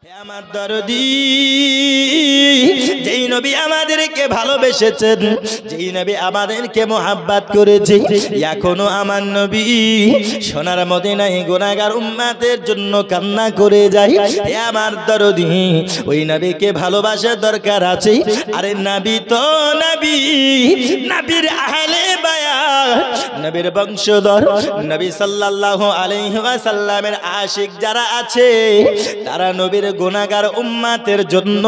আমার দরদি যেই নবী আমাদেরকে ভালোবেসেছেন, যেই নবী আমাদেরকে মোহাব্বত করেছে, এখনো আমার নবী সোনার মদিনায় গুনাহগার উম্মতের জন্য কান্না করে যায়। হে আমার দরদি, ওই নবীকে ভালোবাসার দরকার আছে। আরে নবী তো নবী, নবীর আহলে বায়াত, নবীর বংশধর, নবী সাল্লাল্লাহু আলাইহি ওয়াসাল্লামের আশিক যারা আছে, তারা নবীর গুনাহগার উম্মতের জন্য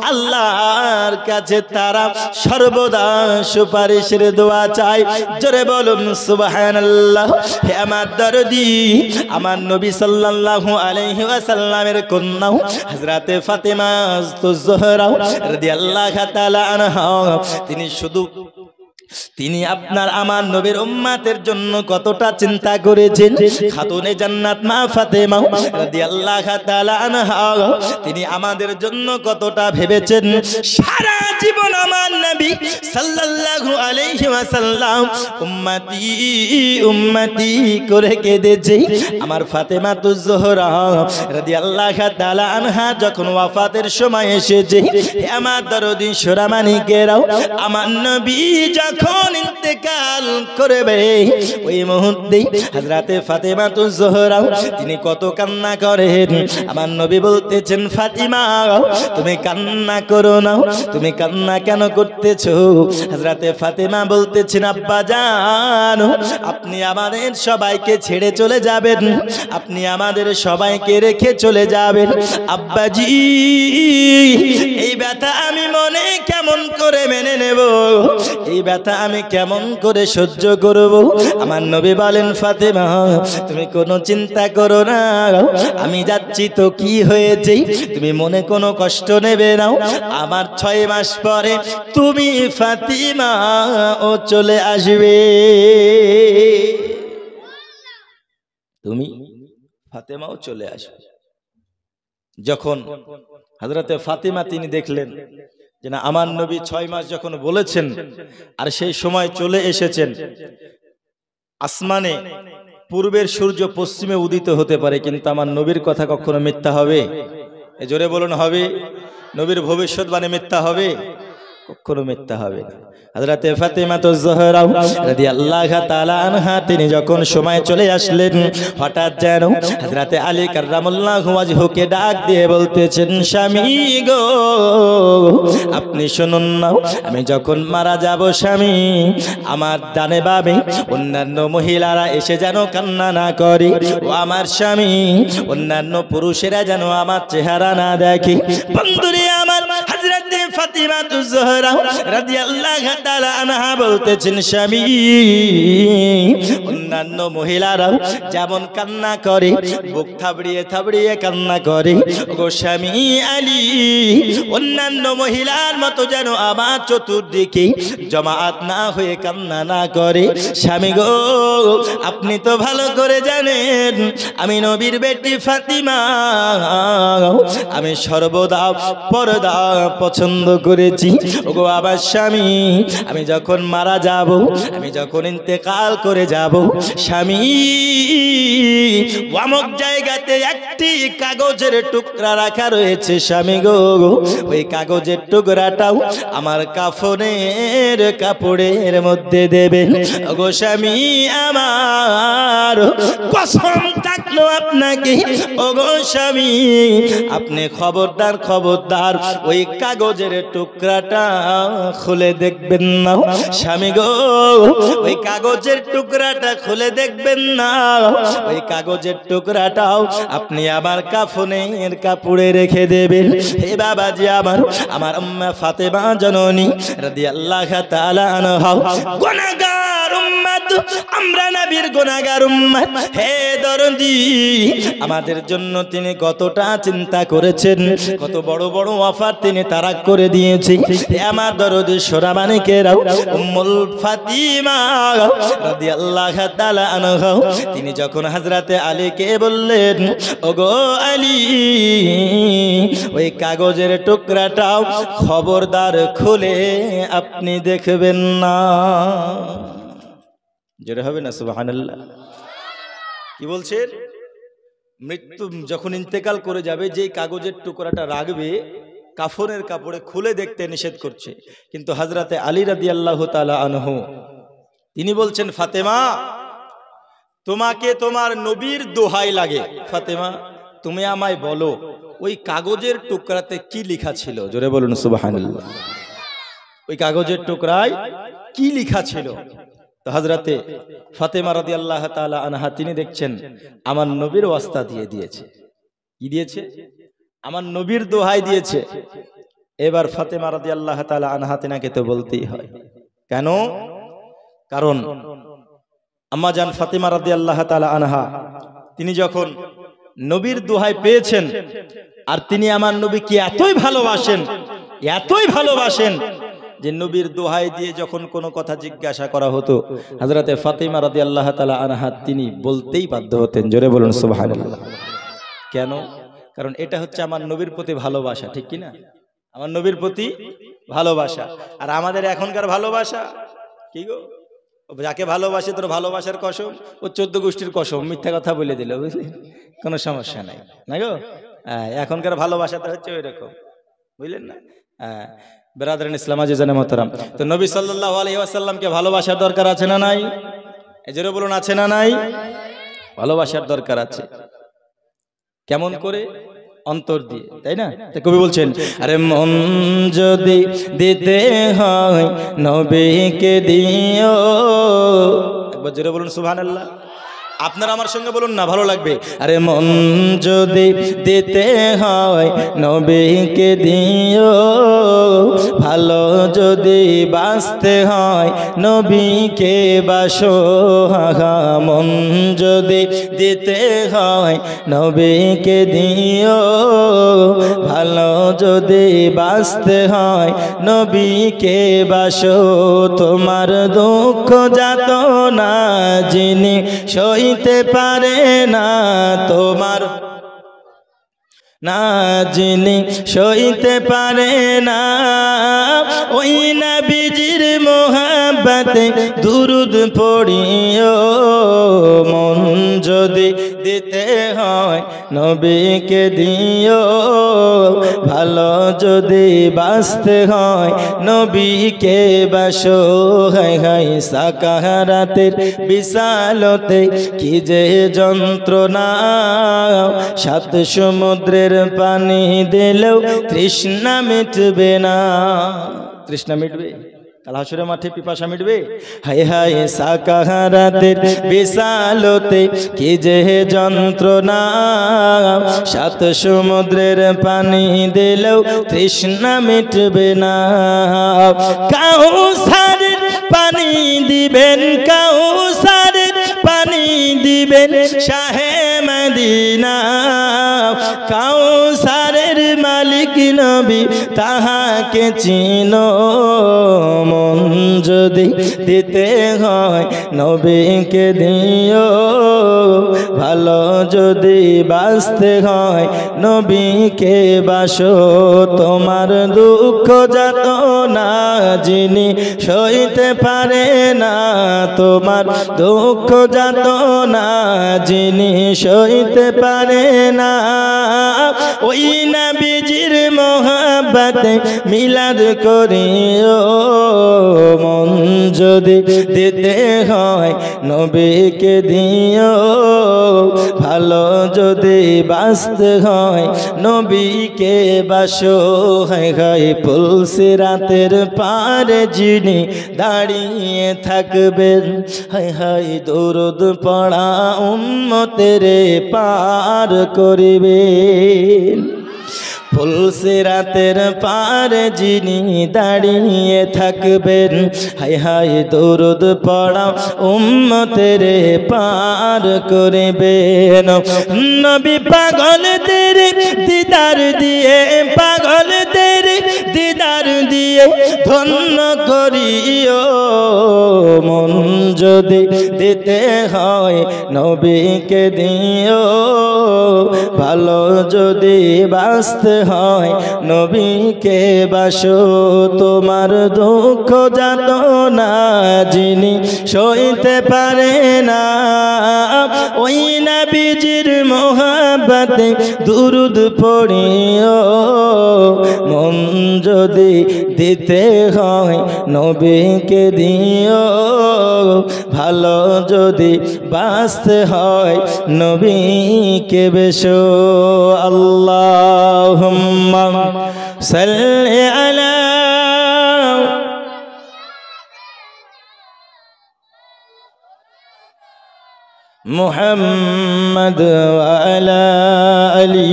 আল্লাহর কাছে তারা সর্বদা সুপারিশের দোয়া চায়। জোরে বলুন সুবহানাল্লাহ। হে আমার দরদি, আমার নবী সাল্লাল্লাহু আলাইহি ওয়াসাল্লামের কন্যা হযরতে ফাতেমা আজ-জোহরা রাদিয়াল্লাহু তাআলা আনহা, তিনি আপনার আমার নবীর উম্মতের জন্য কতটা চিন্তা করেছেন। খাতুনে জান্নাত মা ফাতেমা রাদিয়াল্লাহু তাআলা আনহা, তিনি আমাদের জন্য কতটা ভেবেছেন। সারা জীবন আমার নবী সাল্লাল্লাহু আলাইহি ওয়াসাল্লাম উম্মতি উম্মতি করে কেঁদেছে। আমার ফাতেমা আজ-জোহরা রাদিয়াল্লাহু তাআলা আনহা যখন ওয়াফাতের সময় এসেছে, হে আমার দরদি সোনামানিকেরাও, আমার নবী যখন ইন্তেকাল করবে, ওই মুহূর্তে হযরতে ফাতেমা আজ-জোহরা তিনি কত কান্না করেন। আমার নবী বলতেছেন, ফাতিমা তুমি কান্না করো না, তুমি কান্না কেন করতেছো? হযরতে ফাতেমা বলতেছেন, আব্বা জান, আপনি আমাদের সবাইকে ছেড়ে চলে যাবেন, আপনি আমাদের সবাইকে রেখে চলে যাবেন। আব্বাজি, এই ব্যথা আমি মনে কেমন করে মেনে নেব? এই ব্যথা আমি কেমন করে সহ্য করব? আমার নবী বলেন, ফাতেমা তুমি কোনো চিন্তা করো না, আমি যাচ্ছি তো কি হয়েছে, তুমি মনে কোনো কষ্ট নেবে না। আমার 6 মাস পরে তুমি ফাতিমা ও চলে আসবে, তুমি ফাতেমাও চলে আসবে। যখন হযরতে ফাতিমা তিনি দেখলেন যে না, আমার নবী 6 মাস যখন বলেছেন আর সেই সময় চলে এসেছেন, আসমানে পূর্বের সূর্য পশ্চিমে উদিত হতে পারে, কিন্তু আমার নবীর কথা কখনো মিথ্যা হবে? এ জোরে বলুন, হবে? নবীর ভবিষ্যৎবাণী মিথ্যা হবে? কখনো মিথ্যা হবে না। হযরতে ফাতেমা আজ-জোহরা রাদিয়াল্লাহু তাআলা আনহা তিনি যখন সময় চলে আসলেন, হঠাৎ যেন হযরতে আলী কাররামাল্লাহু ওয়াজহুকে ডাক দিয়ে বলতেছেন, স্বামী গো আপনি শুনুন না, আমি যখন মারা যাব স্বামী, আমার ডানে বামে অন্যান্য মহিলারা এসে যেন কান্না না করে, ও আমার স্বামী, অন্যান্য পুরুষেরা যেন আমার চেহারা না দেখে। বন্ধুরে আমার, হযরতে ফাতিমা আজ-জোহরা রাদিয়াল্লাহু তাআলা আনহা বলতেছেন, স্বামী, অন্যান্য মহিলারা যেমন কান্না করে, বুক থাবড়িয়ে থাবড়িয়ে কান্না করে, ওগো স্বামী আলী, অন্যান্য মহিলার মতো যেন আমার চতুর্দিকে জমায়েত না হয়ে কান্না না করে। স্বামী গো, আপনি তো ভালো করে জানেন আমি নবীর বেটি ফাতিমা, আমি সর্বদা পর্দা পছন্দ করেছি। ওগো আমার স্বামী, আমি যখন মারা যাব, আমি যখন ইন্তেকাল করে যাব, স্বামী অমুক জায়গাতে একটি কাগজের টুকরা রাখা রয়েছে, স্বামী গো ওই কাগজের টুকরাটাও আমার কাফনের কাপড়ের মধ্যে দেবেন। ওগো স্বামী আমার, কসম থাকলো আপনাকে, ওগো স্বামী, আপনি খবরদার খবরদার ওই কাগজের টুকরাটা খুলে দেখবেন না, স্বামী গো ওই কাগজের টুকরাটা খুলে দেখবেন না, ওই কাগজের টুকরাটাও আপনি আমার কাফনের কাপড়ে রেখে দেবেন। হে বাবাজি আমার, আমার আম্মা ফাতেমা জননী রাদিয়াল্লাহু তাআলা আনহা গুনাহগার উম্মত, আমরা নবীর গুনাহগার উম্মত। হে দরদি, আমাদের জন্য তিনি কতটা চিন্তা করেছেন, কত বড় বড় অফার তিনি তারাক করে দিয়েছে। হে আমার দরদি সোনামানিকেরাও, উম্মুল ফাতিমা রাদিয়াল্লাহু তাআলা আনহা তিনি যখন হযরতে আলীকে বললেন, ওগো আলী, ওই কাগজের টুকরাটাও খবরদার খুলে আপনি দেখবেন না। জোরে হবে না সুবহানাল্লাহ? কি বলছেন? মৃত্যু যখন ইন্তেকাল করে যাবে, যেই কাগজের টুকরাটা রাখবে কাফনের কাপড়ে খুলে দেখতে নিষেধ করছে। কিন্তু হযরতে আলী রাদিয়াল্লাহু তাআলা আনহু তিনি বলছেন, ফাতেমা তোমাকে তোমার নবীর দোহাই লাগে, ফাতেমা তুমি আমায় বলো ওই কাগজের টুকরাতে কি লেখা ছিল? জোরে বলুন সুবহানাল্লাহ। ওই কাগজের টুকরায় কি লেখা ছিল? তো হযরতে ফাতেমা রাদিয়াল্লাহু তাআলা আনহা তিনি দেখছেন আমার নবীর ওয়াস্তা দিয়ে দিয়েছে। কি দিয়েছে? আমার নবীর দোহাই দিয়েছে। এবার ফাতেমা রাদিয়াল্লাহু তাআলা আনহা তিনাকে তো বলতেই হয়। কেন? কারণ আম্মা জান ফাতেমা রাদিয়াল্লাহু তাআলা আনহা তিনি যখন নবীর দোহাই পেয়েছেন, আর তিনি আমার নবীকে এতই ভালোবাসেন যে নবীর দোহাই দিয়ে যখন কোনো কথা জিজ্ঞাসা করা হতো হযরতে ফাতেমা রাদিয়াল্লাহু তাআলা আনহা তিনি বলতেই বাধ্য হতেন। জোরে বলুন সুবহানাল্লাহ। কেন? কারণ এটা হচ্ছে আমার নবীর প্রতি ভালোবাসা, ঠিক কি না? আমার নবীর প্রতি ভালোবাসা। আর আমাদের এখনকার ভালোবাসা কি গো? যাকে ভালোবাসে তোর ভালোবাসার কসম, ও 14 গোষ্ঠীর কসম, মিথ্যা কথা বলে দিল, বুঝলি? কোনো সমস্যা নাই, না গো? এখনকার ভালোবাসাটা হচ্ছে ওই রকম, বুঝলেন না? বেরাদারান ইসলাম আজিজানে মোহতারাম, তো নবী সাল্লাল্লাহু আলাইহি ওয়াসাল্লামকে ভালোবাসার দরকার আছে না নাই? এজন্য বলুন, আছে না নাই? ভালোবাসার দরকার আছে। কেমন করে? অন্তর দিয়ে, তাই না? তো কবি বলছেন, আরে মন যদি দিতে হয় নবীকে দিও। একবার জোরে বলুন সুবহানাল্লাহ। আপনারা আমার সঙ্গে বলুন না, ভালো লাগবে। আরে মন যদি দিতে হয় নবীকে দিও, ভালো যদি বাঁচতে হয় নবীকে বাসো। মন যদি দিতে হয় নবীকে দিও, ভালো যদি বাঁচতে হয় নবীকে বাসো। তোমার দুঃখ যাতনা যিনি সইতে পারে না, তোমার না যিনি সইতে পারে না, ওই নবীজির মোহাব্বতে দুরুদ পড়িও। মন যদি দিতে হয় নবীকে দিও, ভালো যদি বাঁচতে হয় নবীকে বাসো। হাই হাই সাকারাতের বিশালতে কি যে যন্ত্রণা, 7 সমুদ্রের পানি দিলেও তৃষ্ণা মিটবে না। তৃষ্ণা মিটবে? কাল হাসরের মাঠে পিপাসা মিটবে? হায় হায় সাকারাতের বিশালতে কি যে যন্ত্রণা, 7 সমুদ্রের পানি দিলেও তৃষ্ণা মিটবে না। কাউসারের পানি দিবেন, কাউসারের পানি দিবেন শাহে মদিনা, কাউসারের মালিক নবী তাহাকে চিনো। মন যদি দিতে হয় নবীকে দিও, ভালো যদি বাঁচতে হয় নবীকে বাসো। তোমার দুঃখ যাতনা যিনি সইতে পারে না, তোমার দুঃখ যাতনা যিনি সইতে পারে না, ওই নবীজির মোহাব্বতে মিলাদ করিও। মন যদি দিতে হয় নবীকে দিও, ভালো যদি বাঁচতে হয় নবীকে বাসো। হায় হায় পুলসিরাতের পারে যিনি দাঁড়িয়ে থাকবেন, হায় হায় দরুদ পড়া উম্মতের পার করিবেন। পুলসিরাতের পারে যিনি দাঁড়িয়ে থাকবেন, হায় হায় দরুদ পড়া উম্মতের পার করিবেন। নবী পাগলদের দিদার দিয়ে, পাগলদের দিদার দিয়ে দিয়ে ধন্য করিও, মন যদি দিতে হয় নবীকে দিও, ভালো যদি বাঁচতে হয় নবীকে বাসো। তোমার দুঃখ যাতনা যিনি সইতে পারে না, ওই নবীজির মোহাব্বতে দুরুদ পড়িও, মন যদি দিতে হয় নবীকে দিও, ভালো যদি বাঁচতে হয় নবীকে বেশো। আল্লাহুম্মা সাল্লি আলা মুহাম্মদ ওয়া আলা আলি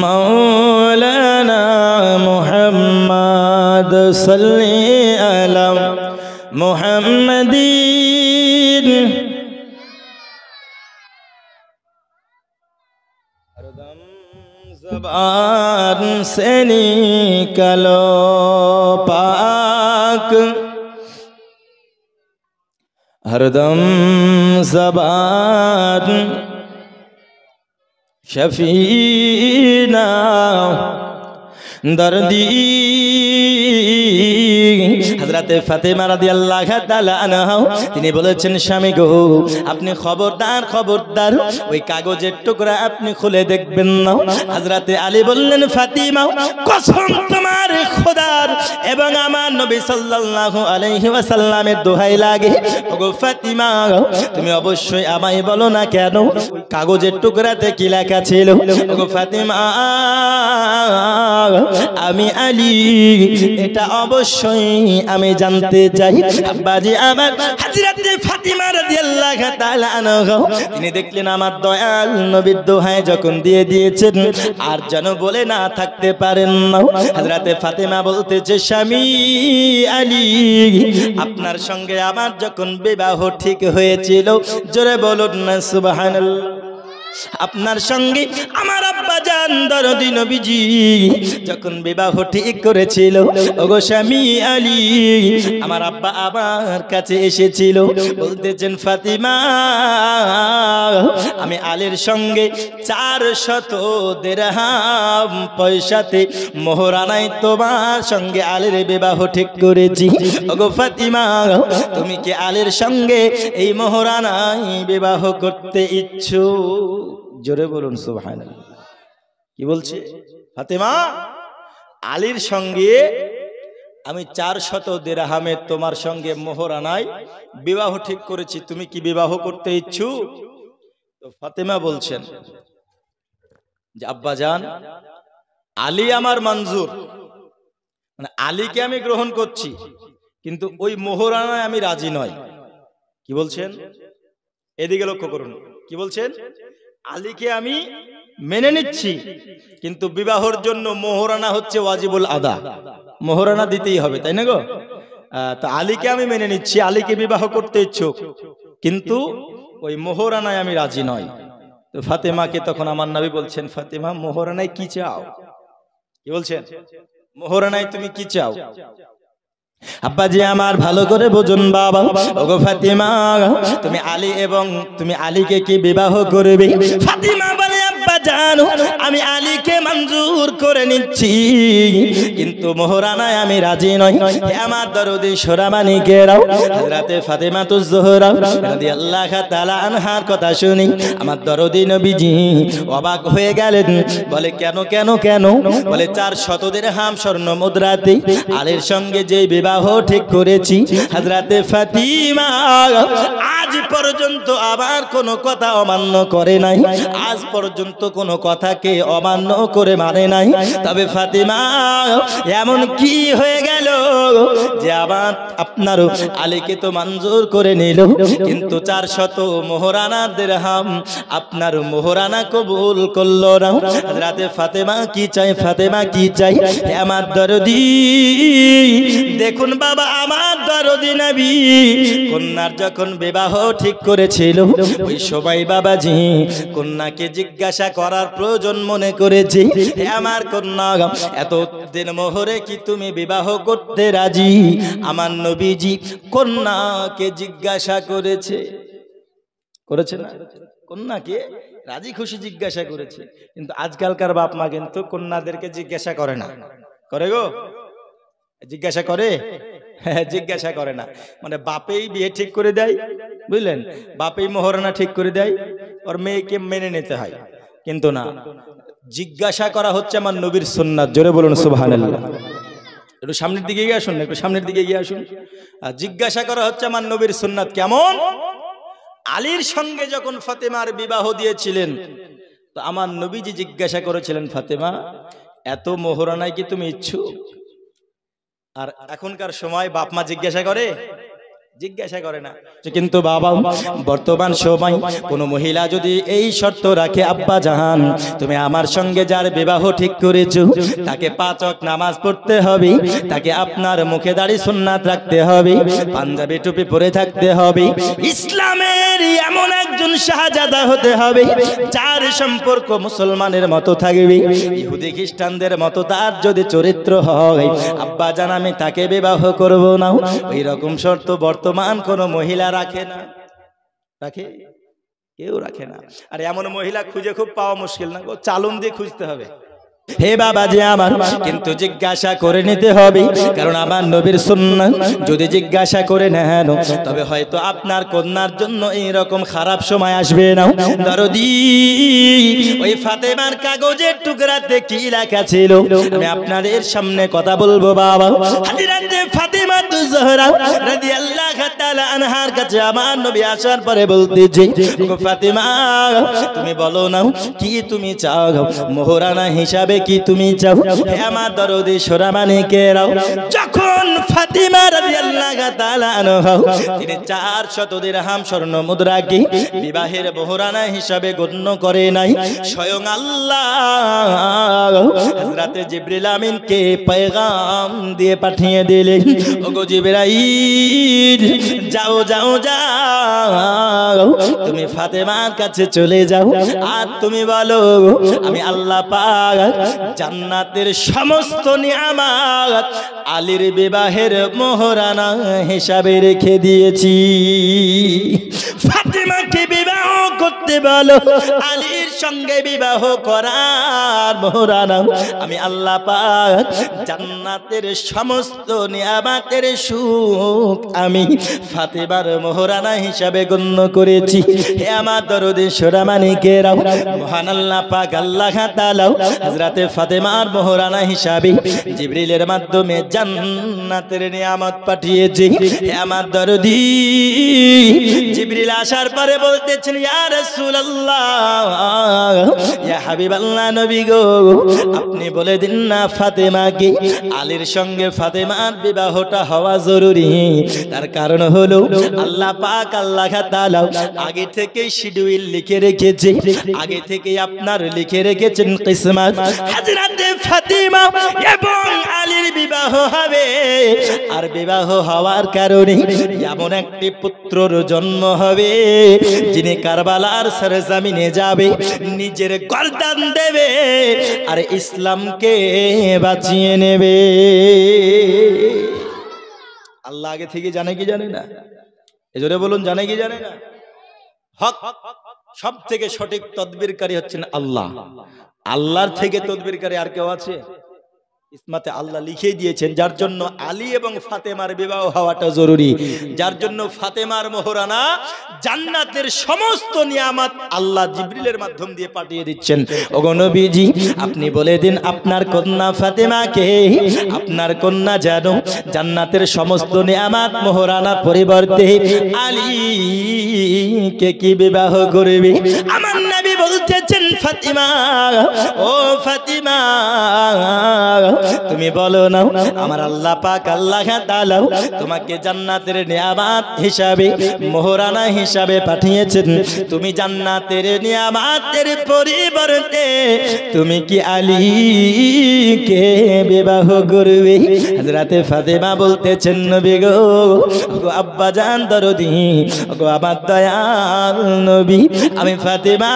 মাওলানা মুহাম্মদ সাল্লি আলা মুহাম্মাদিন। हरदम ज़बान से निकलो पाक, हरदम ज़बान शफीना दर्दी। হযরতে ফাতেমা রাদিয়াল্লাহু তাআলা আনহা তিনি বলেছেন, স্বামী গো আপনি খবরদার খবরদার ওই কাগজের টুকরা আপনি খুলে দেখবেন না। হযরতে আলী বললেন, ফাতিমা কসম তোমার খোদার এবং আমার নবী সাল্লাল্লাহু আলাইহি ওয়াসাল্লামের দোহাই লাগে, ওগো ফাতিমা তুমি অবশ্যই আমায় বলো না কেন কাগজের টুকরাতে কি লেখা ছিল। ওগো ফাতিমা আমি আলী এটা অবশ্যই আমি জানতে চাই। আব্বাজি আমার হযরতে ফাতিমা রাদিয়াল্লাহু তাআলা আনহা তিনি দেখলেন আমার দয়াল নবীর দোহাই যখন দিয়ে দিয়েছেন আর যেন বলে না থাকতে পারেন না। হযরতে ফাতিমা বলতেছে, স্বামী আলী আপনার সঙ্গে আমার যখন বিবাহ ঠিক হয়েছিল, জোরে বলুন না সুবহানাল্লাহ। আপনার সঙ্গে আমার আব্বা জান দরদি নবীজি যখন বিবাহ ঠিক করেছিল, ওগো স্বামী আলী আমার আব্বা আমার কাছে এসেছিল, বলতেছেন ফাতিমা আমি আলীর সঙ্গে 400 দিরহাম পয়সাতে মোহরানায় তোমার সঙ্গে আলীর বিবাহ ঠিক করেছি। ওগো ফাতিমা তুমি কি আলীর সঙ্গে এই মোহরানায় বিবাহ করতে ইচ্ছুক? জোরে বলুন সুবহানাল্লাহ। কি বলছে ফাতেমা? আলীর সঙ্গে আমি 400 দিরহামে তোমার সঙ্গে মোহরানায় বিবাহ ঠিক করেছি, তুমি কি বিবাহ করতে ইচ্ছুক? তো ফাতেমা বলছেন যে আব্বাজান আলী আমার মঞ্জুর, মানে আলীকে আমি গ্রহণ করছি, কিন্তু ওই মোহরানায় আমি রাজি নই। কি বলছেন? এদিকে লক্ষ্য করুন, কি বলছেন? আলীকে আমি মেনে নিচ্ছি, কিন্তু বিবাহর জন্য মোহরানা হচ্ছে ওয়াজিবুল আদা, মোহরানা দিতেই হবে, তাই না গো? তো আলীকে আমি মেনে নিচ্ছি, আলীকে বিবাহ করতে ইচ্ছুক, কিন্তু ওই মোহরানায় আমি রাজি নই। তো ফাতেমাকে তখন আমার নবী বলছেন, ফাতেমা মোহরানায় কি চাও? কি বলছেন? মোহরানায় তুমি কি চাও? আব্বাজি আমার ভালো করে বুঝুন বাবা, ওগো ফাতিমা তুমি আলী এবং তুমি আলীকে কি বিবাহ করবে? ফাতিমা বলে আব্বা জানো আমি আলীকে মঞ্জুর করে নিচ্ছি, কিন্তু মোহরানায় আমি রাজি নই। হে আমার দরদি সোরামানিকেরাও, হযরতে ফাতেমাতুজ জোহরা রাদিয়াল্লাহু তাআলা আনহার কথা শুনি আমার দরদি নবীজি অবাক হয়ে গেলেন। বলে কেন কেন কেন? বলে 400 দিরহাম স্বর্ণ মুদ্রাতে আলীর সঙ্গে যে বিবাহ ঠিক করেছি, হযরতে ফাতিমা আজ পর্যন্ত আবার কোনো কথা অমান্য করে নাই, আজ পর্যন্ত কোনো কথাকে অমান্য করে মানে নাই। তবে ফাতিমা এমন কি হয়ে গেল যে আবার আপনার আলীকে তো মঞ্জুর করে নিল, কিন্তু 400 মোহরানা দিরহাম আপনার মোহরানা কবুল করলো না। হযরতে ফাতেমা কি চাই, ফাতেমা কি চাই? হে আমার দরদি, দেখুন বাবা, আমার দরদি নবী কন্যার যখন বিবাহ ঠিক করেছিল, ওই সবাই বাবাজি কন্যাকে জিজ্ঞাসা করার প্রয়োজন মনে করেছে, হে আমার কন্যা, এতদিন মোহরে কি তুমি বিবাহ করতে রাজি? আমার নবীজি কন্যাকে জিজ্ঞাসা করেছে, করেছে না? কন্যাকে রাজি খুশি জিজ্ঞাসা করেছে। কিন্তু আজকালকার বাপ মা কিন্তু কন্যাদেরকে জিজ্ঞাসা করে না, করে গো? জিজ্ঞাসা করে? হ্যাঁ, জিজ্ঞাসা করে না। মানে বাপেই বিয়ে ঠিক করে দেয়, বুঝলেন? বাপেই মোহরানা ঠিক করে দেয়, ওর মেয়েকে মেনে নিতে হয়। কিন্তু না, জিজ্ঞাসা করা হচ্ছে আমার নবীর সুন্নাত। জোরে বলুন সুবহানাল্লাহ। একটু সামনের দিকে গিয়ে আসুন, একটু সামনের দিকে গিয়ে আসুন। আর জিজ্ঞাসা করা হচ্ছে আমার নবীর সুন্নাত কেমন? আলীর সঙ্গে যখন ফাতেমার বিবাহ দিয়েছিলেন, তো আমার নবীজি জিজ্ঞাসা করেছিলেন, ফাতেমা এত মোহরানায় কি তুমি ইচ্ছুক? আর এখনকার সময় বাপ মা জিজ্ঞাসা করে? জিজ্ঞাসা করে না। কিন্তু বাবা, বর্তমান সময় কোন মহিলা যদি এই শর্ত রাখে, আব্বা জাহান তুমি আমার সঙ্গে যার বিবাহ ঠিক করেছো তাকে 5 ওয়াক্ত নামাজ পড়তে হবে, তাকে আপনার মুখে দাড়ি সুন্নাত রাখতে হবে, পাঞ্জাবি টুপি পরে থাকতে হবে, ইসলামের এমন একজন শাহজাদা হতে হবে যার সম্পর্ক মুসলমানের মতো থাকবে, ইহুদি খ্রিস্টানদের মতো তার যদি চরিত্র হয়, আব্বা জান আমি তাকে বিবাহ করব না। ওই রকম শর্ত বর্তমান কোন মহিলা রাখে না। রাখে? কেউ রাখে না। আর এমন মহিলা খুঁজে খুব পাওয়া মুশকিল না গো, চালুন দিয়ে খুঁজতে হবে। হে বাবা যে আমার, কিন্তু জিজ্ঞাসা করে নিতে হবে, কারণ আমার নবীর সুন্নাত যদি জিজ্ঞাসা করে নেন তবে হয়তো আপনার কন্যার জন্য এই রকম খারাপ সময় আসবে না। দরদি, ওই ফাতেমার কাগজের টুকরাতে কি লেখা ছিল আমি আপনাদের সামনে কথা বলবো বাবা। হযরত ফাতেমা তুজহরা রাদিয়াল্লাহু তাআলা আনহার কাছে আমার নবী আসার পরে বলতেছে, ওগো ফাতেমা তুমি বলো না কি তুমি চাও, মোহরানা হিসাবে কি তুমি চাও? হে আমার দরদি সোনামানিকেরাও, যখন ফাতিমা রাদিয়াল্লাহু তাআলা আনহা তিনি 400 দিরহাম স্বর্ণ মুদ্রাকে বিবাহের মোহরানা হিসাবে গণ্য করে নাই, স্বয়ং আল্লাহ হযরত জিবরিল আমিনকে পয়গাম দিয়ে পাঠিয়ে দিলেন, ওগো জিবরাইল যাও যাও যাও, তুমি ফাতেমার কাছে চলে যাও আর তুমি বলো আমি আল্লাহ পাক জান্নাতের সমস্ত নিয়ামত আলীর বিবাহের মোহরানা হিসাবে রেখে দিয়েছি। ফাতেমাকে বিবাহ করতে বলো, আলীর সঙ্গে বিবাহ করার মোহরানা আমি আল্লাহ পাক জান্নাতের সমস্ত নিয়ামতের সুখ আমি ফাতেমার মোহরানা হিসাবে গণ্য করেছি। হে আমার দরদি সোনামানিকেরাও, মহান আল্লাহ পাক আল্লাহ তাআলা হযরতে ফাতেমার মোহরানা হিসাবে জিবরিলের মাধ্যমে জান্নাতের নিয়ামত পাঠিয়েছে। হে আমার দরদি, জিবরিল আসার পরে বলতেছেন, ইয়া রাসূলুল্লাহ, ইয়া হাবিবাল্লাহ নবী গো, আপনি বলে দিন না ফাতেমাকে আলীর সঙ্গে ফাতেমার বিবাহটা হওয়া জরুরি। তার কারণ হলো আল্লাহ পাক আল্লাহ তাআলা আগে থেকেই শিডিউল লিখে রেখেছে, আগে থেকেই আপনার লিখে রেখেছেন কিসমত, হযরতে ফাতিমা এবং আলীর বিবাহ হবে। আর বিবাহ হওয়ার কারণে এমন একটি পুত্রর জন্ম হবে যিনি কারবালার সরজমিনে যাবে, নিজের গর্দান দেবে আর ইসলামকে বাঁচিয়ে নেবে। আল্লাহ আগে থেকে জানে কি জানে না? এজন্য বলুন, জানে কি জানে না? হক সব থেকে সঠিক তদবিরকারী হচ্ছেন আল্লাহ। আল্লাহর থেকে তদবিরকারী আর কেউ আছে? ইসমাতে আল্লাহ লিখে দিয়েছেন, যার জন্য আলী এবং ফাতেমার বিবাহ হওয়াটা জরুরি, যার জন্য ফাতেমার মোহরানা জান্নাতের সমস্ত নিয়ামত আল্লাহ জিবরিলের মাধ্যম দিয়ে পাঠিয়ে দিচ্ছেন। ওগো নবীজি, আপনি বলে দিন আপনার কন্যা ফাতেমাকে, আপনার কন্যা যেন জান্নাতের সমস্ত নিয়ামত মোহরানার পরিবর্তে আলীকে কি বিবাহ করবে? আমার নবী বলতেছেন, ফাতিমা ও ফাতিমা তুমি বলো না আমার আল্লাহ পাক আল্লাহ তাআলা তোমাকে জান্নাতের নিয়ামত হিসাবে মোহরানা হিসাবে পাঠিয়েছেন, তুমি জান্নাতের নিয়ামতের পরিবর্তে তুমি কি আলীকে বিবাহ করবে? হযরতে ফাতেমা বলতেছেন নবী গো, গো আব্বা জান দরদি, গো আমার দয়াল নবী, আমি ফাতেমা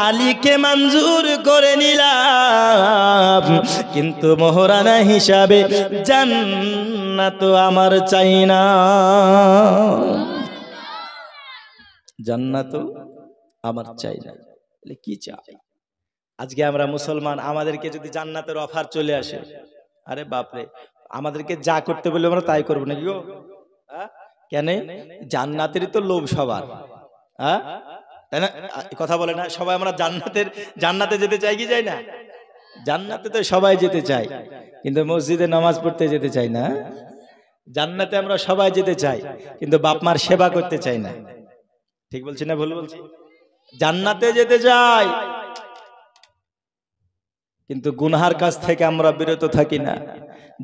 আলীকে মঞ্জুর করে নিলাম, কিন্তু মোহরানা হিসাবে জান্নাত আমার চাই না। জান্নাত আমার চাই না, কি চাই? আজকে আমরা মুসলমান, আমাদেরকে যদি জান্নাতের অফার চলে আসে, আরে বাপরে, আমাদেরকে যা করতে বলে আমরা তাই করবো নাকি গো? কেন? জান্নাতেরই তো লোভ সবার, হ্যাঁ তাই না? কথা বলে না সবাই আমরা জান্নাতে যেতে চাই কি চাই না? জান্নাতে তো সবাই যেতে চাই, কিন্তু মসজিদে নামাজ পড়তে যেতে চাই না। জান্নাতে আমরা সবাই যেতে চাই, কিন্তু বাপ মার সেবা করতে চাই না। ঠিক বলছি না ভুল বলছি? জান্নাতে যেতে চাই, কিন্তু গুনহার কাছ থেকে আমরা বিরত থাকি না।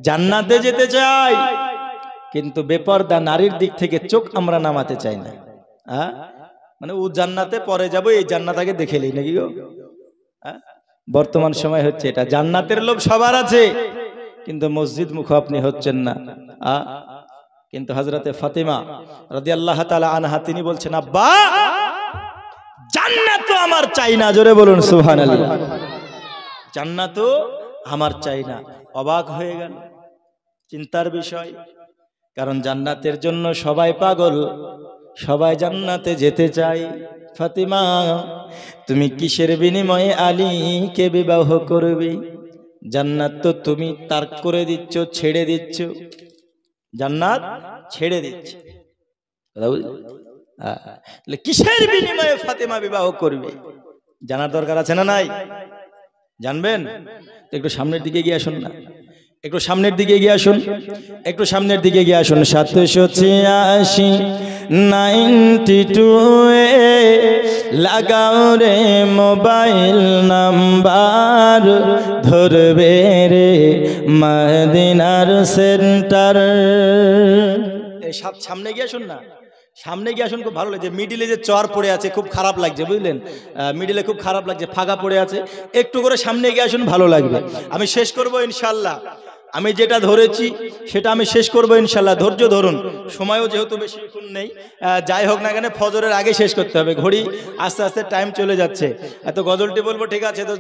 জান্নাতে যেতে চাই, কিন্তু বেপরদা নারীর দিক থেকে চোখ আমরা নামাতে চাই না। মানে ও জান্নাতে পরে যাব, এই জান্নাত আগে দেখে লই নাকি গো? বর্তমান সময় হচ্ছে এটা, জান্নাতের লোভ সবার আছে, কিন্তু মসজিদ মুখ আপনি হচ্ছেন না। কিন্তু হযরতে ফাতেমা রাদিয়াল্লাহু তাআলা আনহা তিনি বলছেন, আব্বা জান্নাত আমার চাই না। জোরে বলুন সুবহানাল্লাহ। জান্নাত আমার চাই না। অবাক হয়ে গেল, চিন্তার বিষয়, কারণ জান্নাতের জন্য সবাই পাগল, সবাই জান্নাতে যেতে চায়। ফাতেমা তুমি কিসের বিনিময়ে আলীকে বিবাহ করবে? জান্নাত তো তুমি তার্ক করে দিচ্ছ, ছেড়ে দিচ্ছ, জান্নাত ছেড়ে দিচ্ছ, কথা বুঝলে? কিসের বিনিময়ে ফাতেমা বিবাহ করবে জানার দরকার আছে না নাই? জানবেন? একটু সামনের দিকে গিয়ে আসুন না, একটু সামনের দিকে গিয়ে আসুন, একটু সামনের দিকে গিয়ে আসুন। 786 92 লাগাও রে মোবাইল নাম্বার, ধরবে রে মদিনার সেন্টার। এই সামনে গিয়ে আসুন না, সামনে গিয়ে আসুন। খুব ভালো লাগছে, মিডিলে যে চর পড়ে আছে খুব খারাপ লাগছে, বুঝলেন? মিডিলে খুব খারাপ লাগছে, ফাঁকা পড়ে আছে, একটু করে সামনে গিয়ে আসুন, ভালো লাগবে। আমি শেষ করব ইনশাআল্লাহ, আমি যেটা ধরেছি সেটা আমি শেষ করব ইনশাআল্লাহ। ধৈর্য ধরুন, সময়ও যেহেতু বেশিক্ষণ নেই, যাই হোক না কেন ফজরের আগে শেষ করতে হবে, ঘড়ি আস্তে আস্তে টাইম চলে যাচ্ছে। এত গজলটি বলবো ঠিক আছে। তো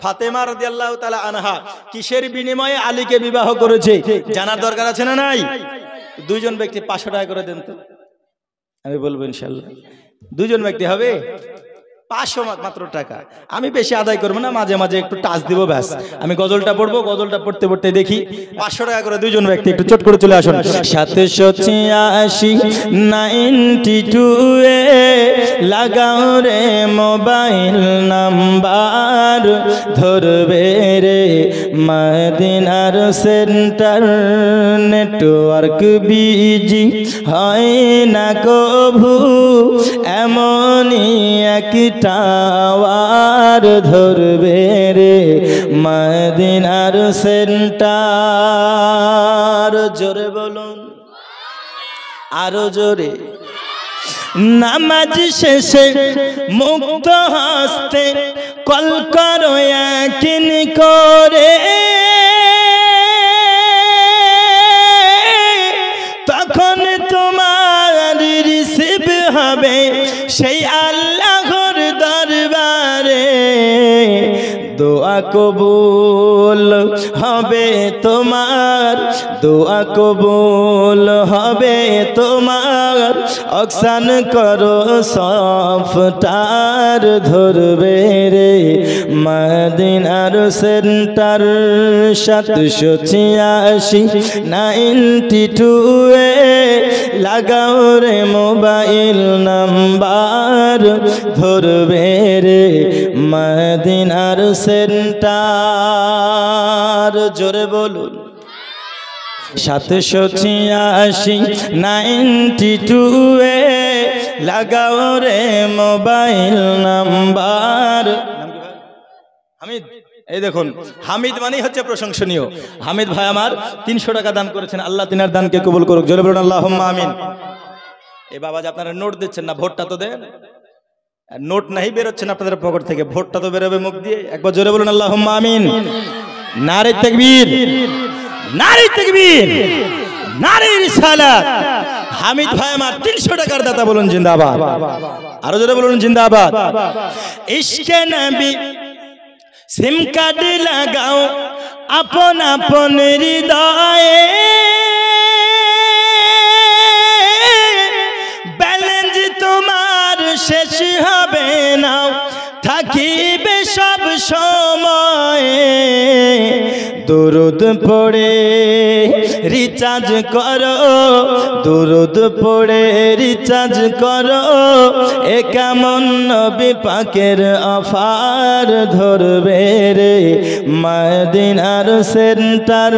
ফাতেমা রাদিয়াল্লাহু তাআলা আনহা কিসের বিনিময়ে আলীকে বিবাহ করেছে জানার দরকার আছে না নাই? দুইজন ব্যক্তি 500 টাকা করে দেন তো, আমি বলবো ইনশাআল্লাহ। দুজন ব্যক্তি হবে 500 মাত্র টাকা। আমি বেশি আদায় করবো না, মাঝে মাঝে একটু টাচ দিব, ব্যাস। আমি গজলটা পড়বো, গজলটা পড়তে পড়তে দেখি। 500 টাকা করে দুইজন ব্যক্তি, একটু চট করে চলে আসুন। 786 92 লাগাও রে মোবাইল নাম্বার, ধরবে রে মদিনার সেন্টার। নেটওয়ার্ক বিজি হয় না কভু, এমনই একটা টাওয়ার, ধরবে রে মদিনার সেন্টার। জোরে বলুন, আরো জোরে। নামাজ শেষে মুক্ত হস্তে কল করো ইয়াকিন করে, তখন তোমার রিসিভ হবে সেই আল্লাহর দরবারে। দোয়া কবুল হবে তোমার, দোয়া কবুল হবে তোমার। অকসান করো সফটার, ধরবে রে মদিনার সেন্টার। 786 92 লাগাও রে মোবাইল নাম্বার, ধরবে রে মদিনার সেন্টার। জোরে বলুন, 786 92 লাগাও রে মোবাইল নাম্বার। হামিদ, এই দেখুন হামিদ মানেই হচ্ছে প্রশংসনীয়। হামিদ ভাই আমার 300 টাকা দান করেছেন, আল্লাহ তিনার দানকে কবুল করুক, জোরে বলুন আল্লাহুম্মা আমিন। এই বাবা যে আপনারা নোট দিচ্ছেন না, ভোটটা তো দেন। নোট নাই বেরোচ্ছেন আপনাদের পকেট থেকে, ভোটটা তো বেরোবে মুখ দিয়ে। একবার জোরে বলুন আল্লাহুম্মা আমিন। নারে তাকবীর, নারে তাকবীর, নারে রিসালাত। হামিদ ভাই আমার 300 টাকার দাতা, বলুন জিন্দাবাদ। আরো জোরে বলুন জিন্দাবাদ। ইশকে নবী সিম কার্ড লাগাও আপন আপন হৃদয়ে, ব্যালেন্স তোমার শেষ হবে না, থাকিবে সব সময়ে। দুরুদ পড়ে রিচার্জ করো, দুরুদ পড়ে রিচার্জ করো, এ কেমন নবী পাকের অফার ধরবে রে। মদিনার সেন্টার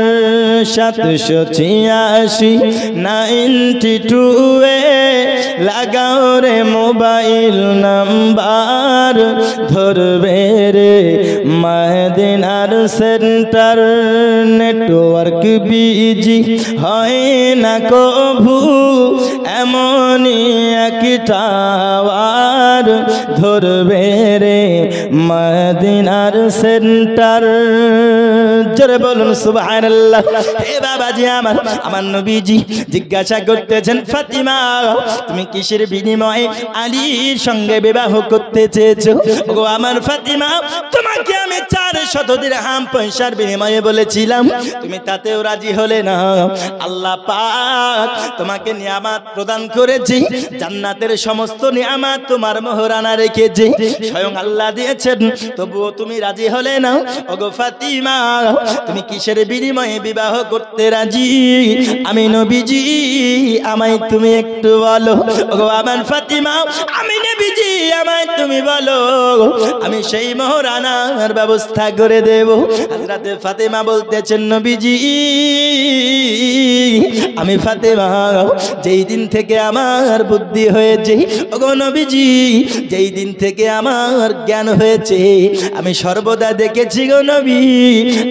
786-92 এ লাগাও রে মোবাইল নাম্বার, ধরবে রে। মদিনার সেন্টার নেটওয়ার্ক বিজি হয় না কভু, এমনই একটা বার ধরবে রে। মদিনার সেন্টার, জোরে বলুন সুবহানাল্লাহ। হে বাবাজি আমার, আমার নবীজি জিজ্ঞাসা করতেছেন, ফাতিমা তুমি কিসের বিনিময়ে আলীর সঙ্গে বিবাহ করতে চেয়েছো? ওগো আমার ফাতিমা, তোমাকে আমি 400 দিরহাম পয়সার বিনিময়ে বলেছিলাম, তুমি তাতেও রাজি হলে না। আল্লাহ পাক তোমাকে নিয়ামত প্রদান করেছি, জান্নাতের সমস্ত নিয়ামত তোমার মোহরানা রেখেছে, স্বয়ং আল্লাহ দিয়েছেন, তবুও তুমি রাজি হলে না। ওগো ফাতিমা, তুমি কিসের বিনিময়ে বিবাহ করতে রাজি? আমি নবীজি, আমায় তুমি একটু বলো। ওগো আমার ফাতিমা, আমি নবীজি, আমায় তুমি বলো, আমি সেই মোহরানার ব্যবস্থা করে দেব। হযরতে ফাতেমা বলতেছেন, নবীজি আমি ফাতেমা, যেই দিন থেকে আমার বুদ্ধি হয়েছে, ওগো নবীজি যেই দিন থেকে আমার জ্ঞান হয়েছে, আমি সর্বদা দেখেছি গো নবী,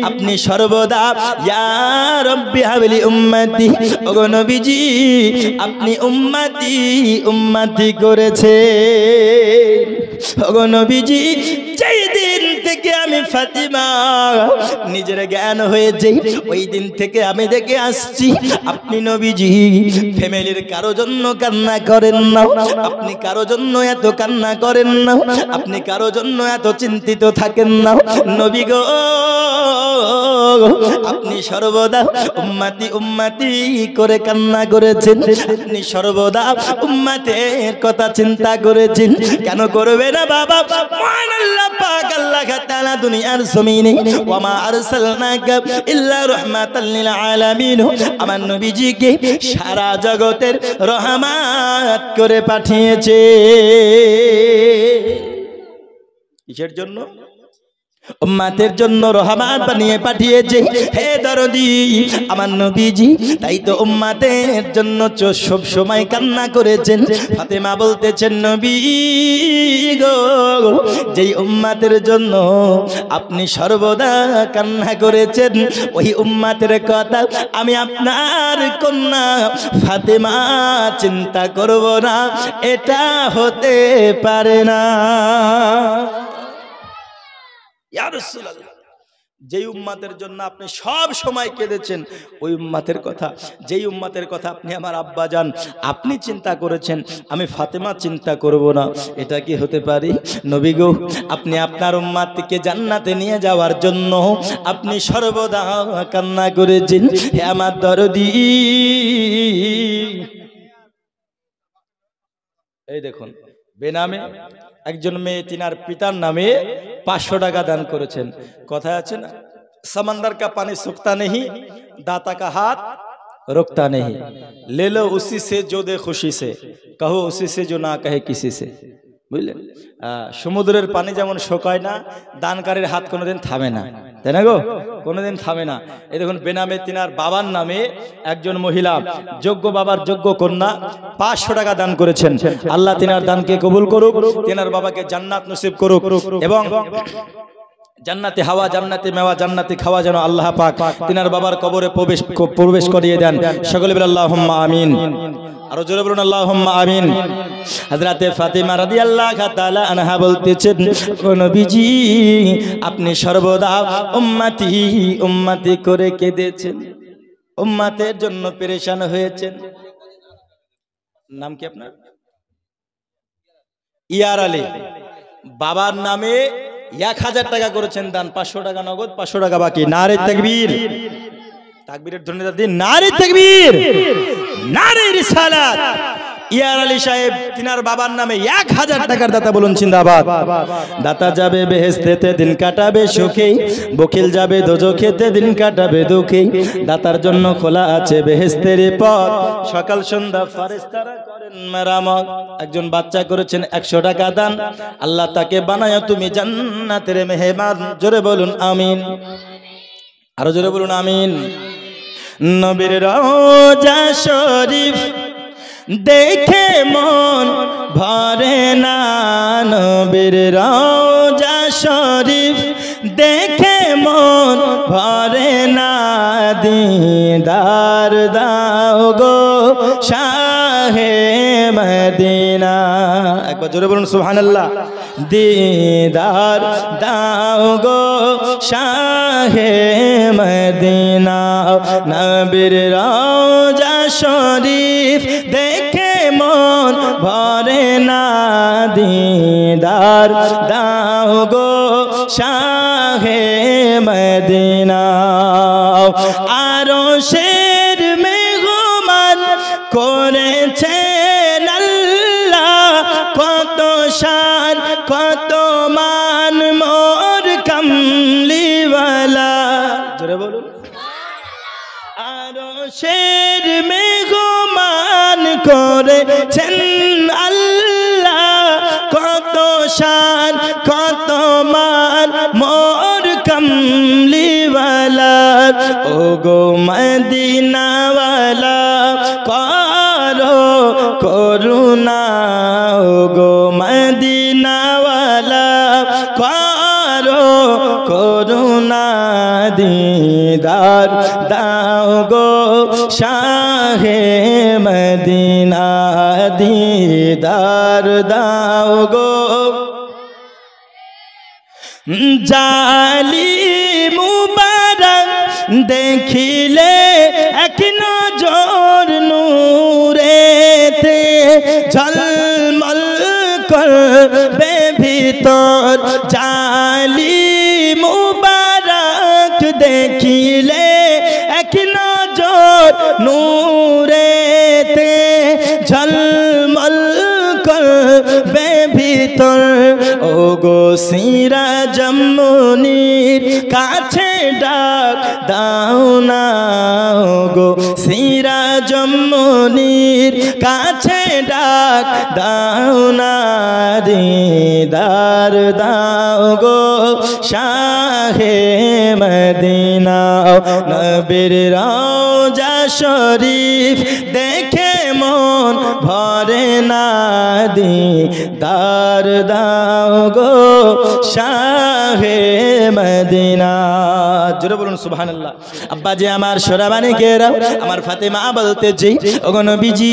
আপনি সর্বদা ইয়া রাব্বি হাবলি উম্মতি, ওগো নবীজি আপনি উম্মতি উম্মতি করেছে। ওগো নবীজি যেই দিন থেকে আমি ফাতিমা নিজের জ্ঞান হয়েছে, ওই দিন থেকে আমি দেখে আসছি আপনি নবীজি ফ্যামিলির কারো জন্য কান্না করেন না, আপনি কারো জন্য এত কান্না করেন না, আপনি কারো জন্য এত চিন্তিত থাকেন না। নবী গো, আপনি সর্বদা উম্মতি উম্মতি করে কান্না করেছেন, আপনি সর্বদা উম্মতের কথা চিন্তা করেছেন। কেন করবে না বাবা? মহান আল্লাহ পাক আল্লাহ তাআলা দুনিয়ার জমিনে ওয়া মা আরসালনাকা ইল্লা রাহমাতাল লিল আলামিন, আমার নবীজিকে সারা জগতের রহমত করে পাঠিয়েছে। কিসের জন্য? উম্মতের জন্য রহমত বানিয়ে পাঠিয়েছে। হে দরদি আমার নবীজি, তাই তো উম্মতের জন্য সব সময় কান্না করেছেন। ফাতেমা বলতেছেন, নবী গো, যেই উম্মতের জন্য আপনি সর্বদা কান্না করেছেন, ওই উম্মতের কথা আমি আপনার কন্যা ফাতেমা চিন্তা করব না, এটা হতে পারে না। ইয়া রাসূলুল্লাহ, যেই উম্মতের জন্য আপনি সব সময় কেঁদেছেন, ওই উম্মতের কথা, যেই উম্মতের কথা আপনি আমার আব্বা জান আপনি চিন্তা করেছেন, আমি ফাতেমা চিন্তা করব না, এটা কি হতে পারে? নবী গো, আপনি আপনার উম্মতকে জান্নাতে নিয়ে যাওয়ার জন্য আপনি সর্বদা কান্না করেছেন। হে আমার দরদি, এই দেখুন বেনামে একজন মেয়ে তিনার পিতার নামে 500 টাকা দান করেছেন। কথা আছে না, समंदर का पानी सूखता नहीं, दाता का हाथ रुकता नहीं, ले लो उसी से जो दे खुशी से, कहो उसी से जो ना कहे किसी से। বুঝলেন? সমুদ্রের পানি যেমন শোকায় না, দানকারীর হাত কোনোদিন থামে না, তাই না গো? কোনোদিন থামে না। এই দেখুন বেনামে তিনার বাবার নামে একজন মহিলা, যোগ্য বাবার যোগ্য কন্যা 500 টাকা দান করেছেন। আল্লাহ তিনার দানকে কবুল করুক, তিনার বাবাকে জান্নাত নসিব করুক এবং জান্নাতি হাওয়া, জান্নাতি মেওয়া, জান্নাতি খাওয়া যেন আল্লাহ পাক তিনার বাবার কবরে প্রবেশ করিয়ে দেন। সকলে বলে আল্লাহুম্মা আমিন। আরো জোরে বলুন আল্লাহুম্মা আমিন। হযরতে ফাতিমা রাদিয়াল্লাহু তাআলা আনহা বলতেছেন, ও নবীজি আপনি সর্বদা উম্মতি উম্মতি করে কেঁদেছেন, উম্মতের জন্য পেরেশান হয়েছেন। নাম কি আপনার? ইয়ার আলী। বাবার নামে 1000 টাকা করেছেন দান, 500 টাকা নগদ, 500 টাকা বাকি। নারে তাকবীর, তাকবীরের ধ্বনি দিন। নারে তাকবীর, নারে রিসালাত। ইয়ার আলী সাহেব তিনার বাবার নামে 1000 টাকার দাতা, বলুন জিন্দাবাদ। দাতা যাবে বেহেশতেতে, দিন কাটাবে সুখে, বকিল যাবে দোজখেতে, দিন কাটাবে দুঃখে। দাতার জন্য খোলা আছে বেহেশতের পথ, সকাল সন্ধ্যা ফেরেশতারা করেন মেরামত। একজন বাচ্চা করেছেন 100 টাকা দান, আল্লাহ তাকে বানায় তুমি জান্নাতের মেহমান। জোরে বলুন আমিন। আরো জোরে বলুন আমিন। নবীর রওজা শরীফ দেখে মন ভরে না, নবীর রওজা শরীফ দেখে মন ভরে না, দিদার দাও গো শাহে মদিনা। একবার জোরে বলুন সুবহানাল্লাহ। দিদার দাও গো শাহে মদিনা, নবীর রওজা শরীফ দেখে মন ভরে না, দিদার দাও গো শাহে মদিনা। আরশের মেহমান করেছেন আল্লাহ, কত শান কত মান মোর কামলিওয়ালা। জোরে বলুন। আরশের মেহমান করেছেন আল্লাহ, কত শান কত মান মোর কামলিওয়ালা। ও গো মদিনাওয়ালা করো করুণা, ও গো মদিনাওয়ালা করো করুণা, দিদার দাও গো শাহে মদিনা, দিদার দাও গো। জালি মুবারক দেখিলে এক নজর নূরেতে, ঝলমল করবে ভিতর। জালি মুবারক দেখিলে এক নজর নূরেতে, ঝলমল করবে ভিতর। ও গো সিরাজম মুনির কাছে ডাক দাও না, ও গো সিরাজম মুনির কাছে ডাক দাও না, দিদার দাও গো শাহে মদিনা। নবীর রওজা শরীফ দেখে মন ভরে না, দিদার দাও গো শাহে মদিনা। জোরে বলুন সুবহানাল্লাহ। আব্বা যে আমার সোনাবানি কেরাও, আমার ফাতেমা বলতেছি, ওগো নবীজি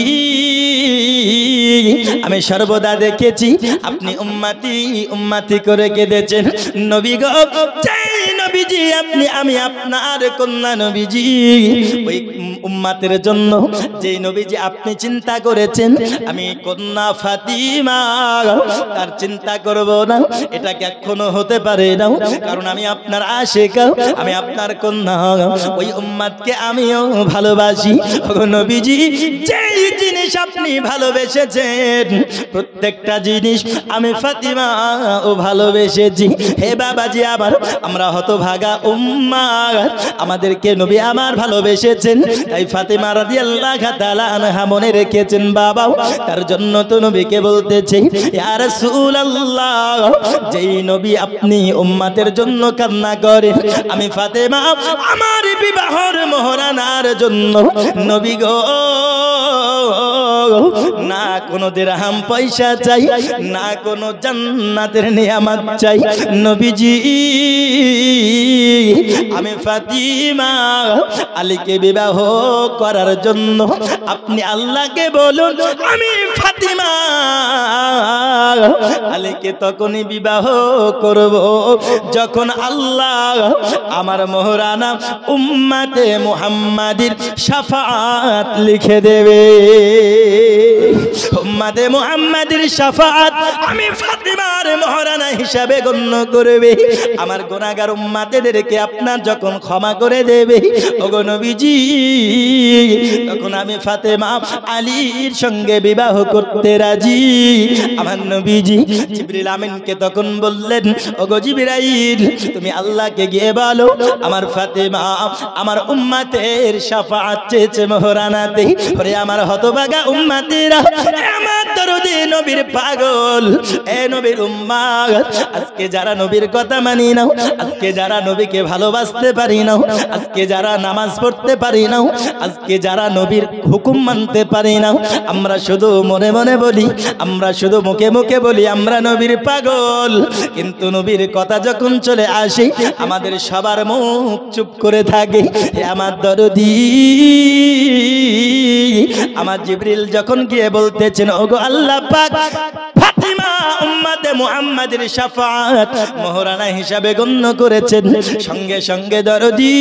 আমি সর্বদা দেখেছি আপনি উম্মতি উম্মতি করে কেঁদেছেন। নবী গো চাই নবীজি আপনি, আমি আপনার কন্যা নবীজি, ওই উম্মতের জন্য যে নবীজি আপনি চিন্তা করেছেন, আমি কন্যা ফাতিমা তার চিন্তা করব না, এটা কখনো হতে পারে না। কারণ আমি আপনার আশিক, আমি আপনার কন্যা, ওই উম্মতকে আমিও ভালোবাসি। ওগো নবীজি যেই জিনিস আপনি ভালোবেসেছেন, প্রত্যেকটা জিনিস আমি ফাতিমা ও ভালোবেসেছি। হে বাবাজি আমার, আমরা হতভাগা উম্মাত, আমাদেরকে নবী আমার ভালোবেসেছেন, তাই ফাতিমা রাদিয়াল্লাহু তাআলা আনহা মনে রেখেছেন বাবা। তার জন্য তো নবীকে বলতেছে, ইয়া রাসূলুল্লাহ যেই নবী আপনি উম্মতের জন্য কান্না করেন, আমি ফাতেমা আমার বিবাহর মহরানার জন্য নবী গো না কোনো দিরহাম পয়সা চাই, না কোনো জান্নাতের নিয়ামত চাই। নবীজি আমি ফাতিমা আলীকে বিবাহ করার জন্য আপনি আল্লাহকে বলুন আমি ফাতিমা আলীকে তখনই বিবাহ করব যখন আল্লাহ আমার মহরানা উম্মতে মুহাম্মাদির শাফাআত লিখে দেবে। উম্মতে মুহাম্মাদির শাফাআত আমি ফাতিমার মহরানা হিসাবে গণ্য করবে। আমার গুনাহগার উম্মতদেরকে আপনার যখন ক্ষমা করে দেবে ওগো নবীজি, তখন আমি ফাতেমা আলীর সঙ্গে বিবাহ করতে রাজি। আমার নবীজি জিবরিল আমিনকে তখন বললেন ওগো জিবরাইল তুমি আল্লাহকে গিয়ে বলো আমার ফাতেমা আমার উম্মতের শাফাআত চেয়েছে মহরানাতে। ওরে আমার হতভাগা উম্মতেরা, আমার দরদি নবীর পাগল, এ নবীর উম্মত, আজকে যারা নবীর কথা মানি না, আজকে যারা নবীকে ভালোবাসতে পারি না, আজকে যারা নামাজ পড়তে পারি না, আজকে যারা নবীর হুকুম মানতে পারি না, আমরা শুধু মনে মনে বলি, আমরা শুধু মুখে মুখে বলি আমরা নবীর পাগল, কিন্তু নবীর কথা যখন চলে আসে আমাদের সবার মুখ চুপ করে থাকে। আমার দরদি আমার জিবরিল যখন গিয়ে বলতেছেন ওগো আল্লাহ পাক ফাতিমা উম্মতে মুহাম্মাদের শাফাআত মহরানা হিসাবে গণ্য করেছেন, সঙ্গে সঙ্গে দরদি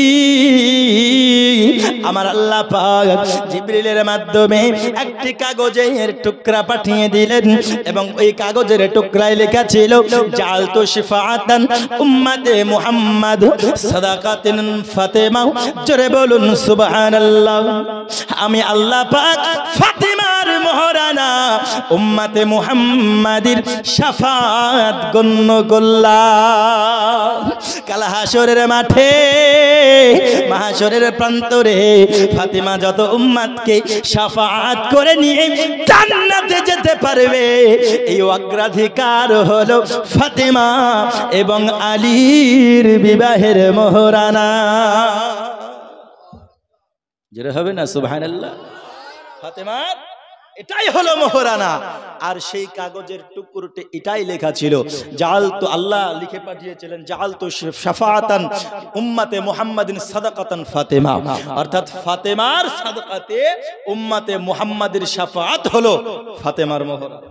আমার আল্লাহ পাক জিবরিলের মাধ্যমে একটি কাগজের টুকরা পাঠিয়ে দিলেন এবং ওই কাগজের টুকরায় লেখা ছিল জালতু শিফাআতান উম্মতে মুহাম্মদ সাদাকাতিন ফাতেমা। জোরে বলুন সুবহানাল্লাহ। আমি আল্লাহ পাক ফাতিমার মহরানা উম্মতে মুহাম্মাদির শাফাআত গণ্য করলাম। কাল হাসরের মাঠে মাহশরের প্রান্তরে ফাতিমা যত উম্মতকে শাফাআত করে নিয়ে জান্নাতে যেতে পারবে এই অগ্রাধিকার হলো ফাতিমা এবং আলীর বিবাহের মহরানা। যেটা হবে না সুবহানাল্লাহ। ফাতিমার এটাই হলো মহরানা। আর সেই কাগজের টুকরোতে এটাই লেখা ছিল জালতু, আল্লাহ লিখে পাঠিয়েছিলেন জালতু শাফাআতান উম্মতে মুহাম্মাদিন সাদাকাতান ফাতিমা, অর্থাৎ ফাতেমার সাদাকাতে উম্মতে মুহাম্মাদের শাফাআত হলো ফাতেমার মহরানা।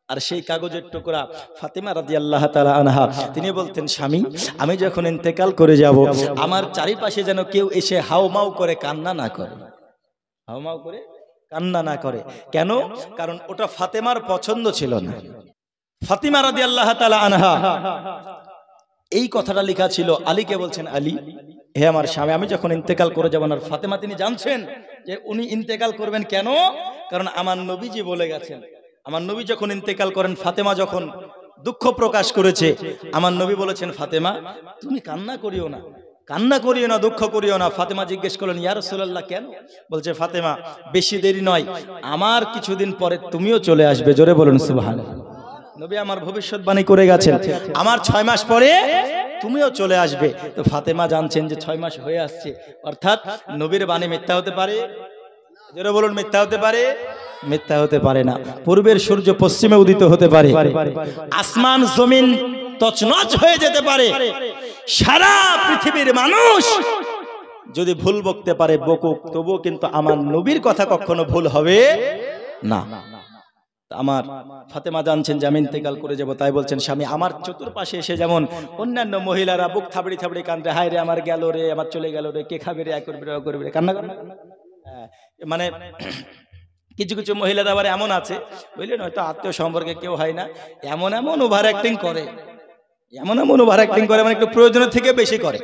আর সেই কাগজের টুকরা ফাতেমা রাদিয়াল্লাহু তাআলা আনহা তিনি বলতেন স্বামী আমি যখন ইন্তেকাল করে যাব আমার চারিপাশে যেন কেউ এসে হাউমাউ করে কান্না না করে, হাউমাউ করে কান্না না করে। কেন? কারণ ওটা ফাতেমার পছন্দ ছিল না। ফাতিমা রাদিয়াল্লাহু তাআলা আনহা এই কথাটা লেখা ছিল। আলীকে বলছেন আলী হে আমার স্বামী আমি যখন ইন্তেকাল করে যাব, আর ফাতেমা তিনি জানছেন যে উনি ইন্তেকাল করবেন কেন, কারণ আমার নবীজি বলে গেছেন। আমার নবী যখন ইন্তেকাল করেন ফাতেমা যখন দুঃখ প্রকাশ করেছে আমার নবী বলেছেন ফাতেমা তুমি কান্না করিও না, কান্না করিও না, দুঃখ করিও না। ফাতেমা জিজ্ঞেস করলেন ইয়া রাসূলুল্লাহ কেন? বলছে ফাতেমা বেশি দেরি নয়, আমার কিছুদিন পরে তুমিও চলে আসবে। জোরে বলুন সুবহানাল্লাহ। নবী আমার ভবিষ্যৎবাণী করে গেছেন আমার 6 মাস পরে তুমিও চলে আসবে। তো ফাতেমা জানছেন যে 6 মাস হয়ে আসছে, অর্থাৎ নবীর বাণী মিথ্যা হতে পারে। জোরে বলুন মিথ্যা হতে পারে? মিথ্যা হতে পারে না। পূর্বের সূর্য পশ্চিমে উদিত হতে পারে, আসমান জমিন তছনছ হয়ে যেতে পারে, সারা পৃথিবীর মানুষ যদি ভুল বকতে পারে বকুক, তবুও কিন্তু আমার নবীর কথা কখনো ভুল হবে না। আমার ফাতেমা জানছেন যে আমি ইন্তেকাল করে যাব, তাই বলছেন স্বামী আমার চতুর্পাশে এসে যেমন অন্যান্য মহিলারা বুক থাবড়ি থাবড়ি কান্দে হায় রে আমার গেল রে, আমার চলে গেল রে, কে খাবে রে, করবে রে, করবে রে, কান্না করে। মানে কিছু কিছু মহিলাদের আবার এমন আছে বুঝলেন, হয়তো আত্মীয় সম্পর্কে কেউ হয় না, এমন এমন ওভার অ্যাক্টিং করে, এমন এমন ওভার অ্যাক্টিং করে, মানে একটু প্রয়োজনের থেকে বেশি করে।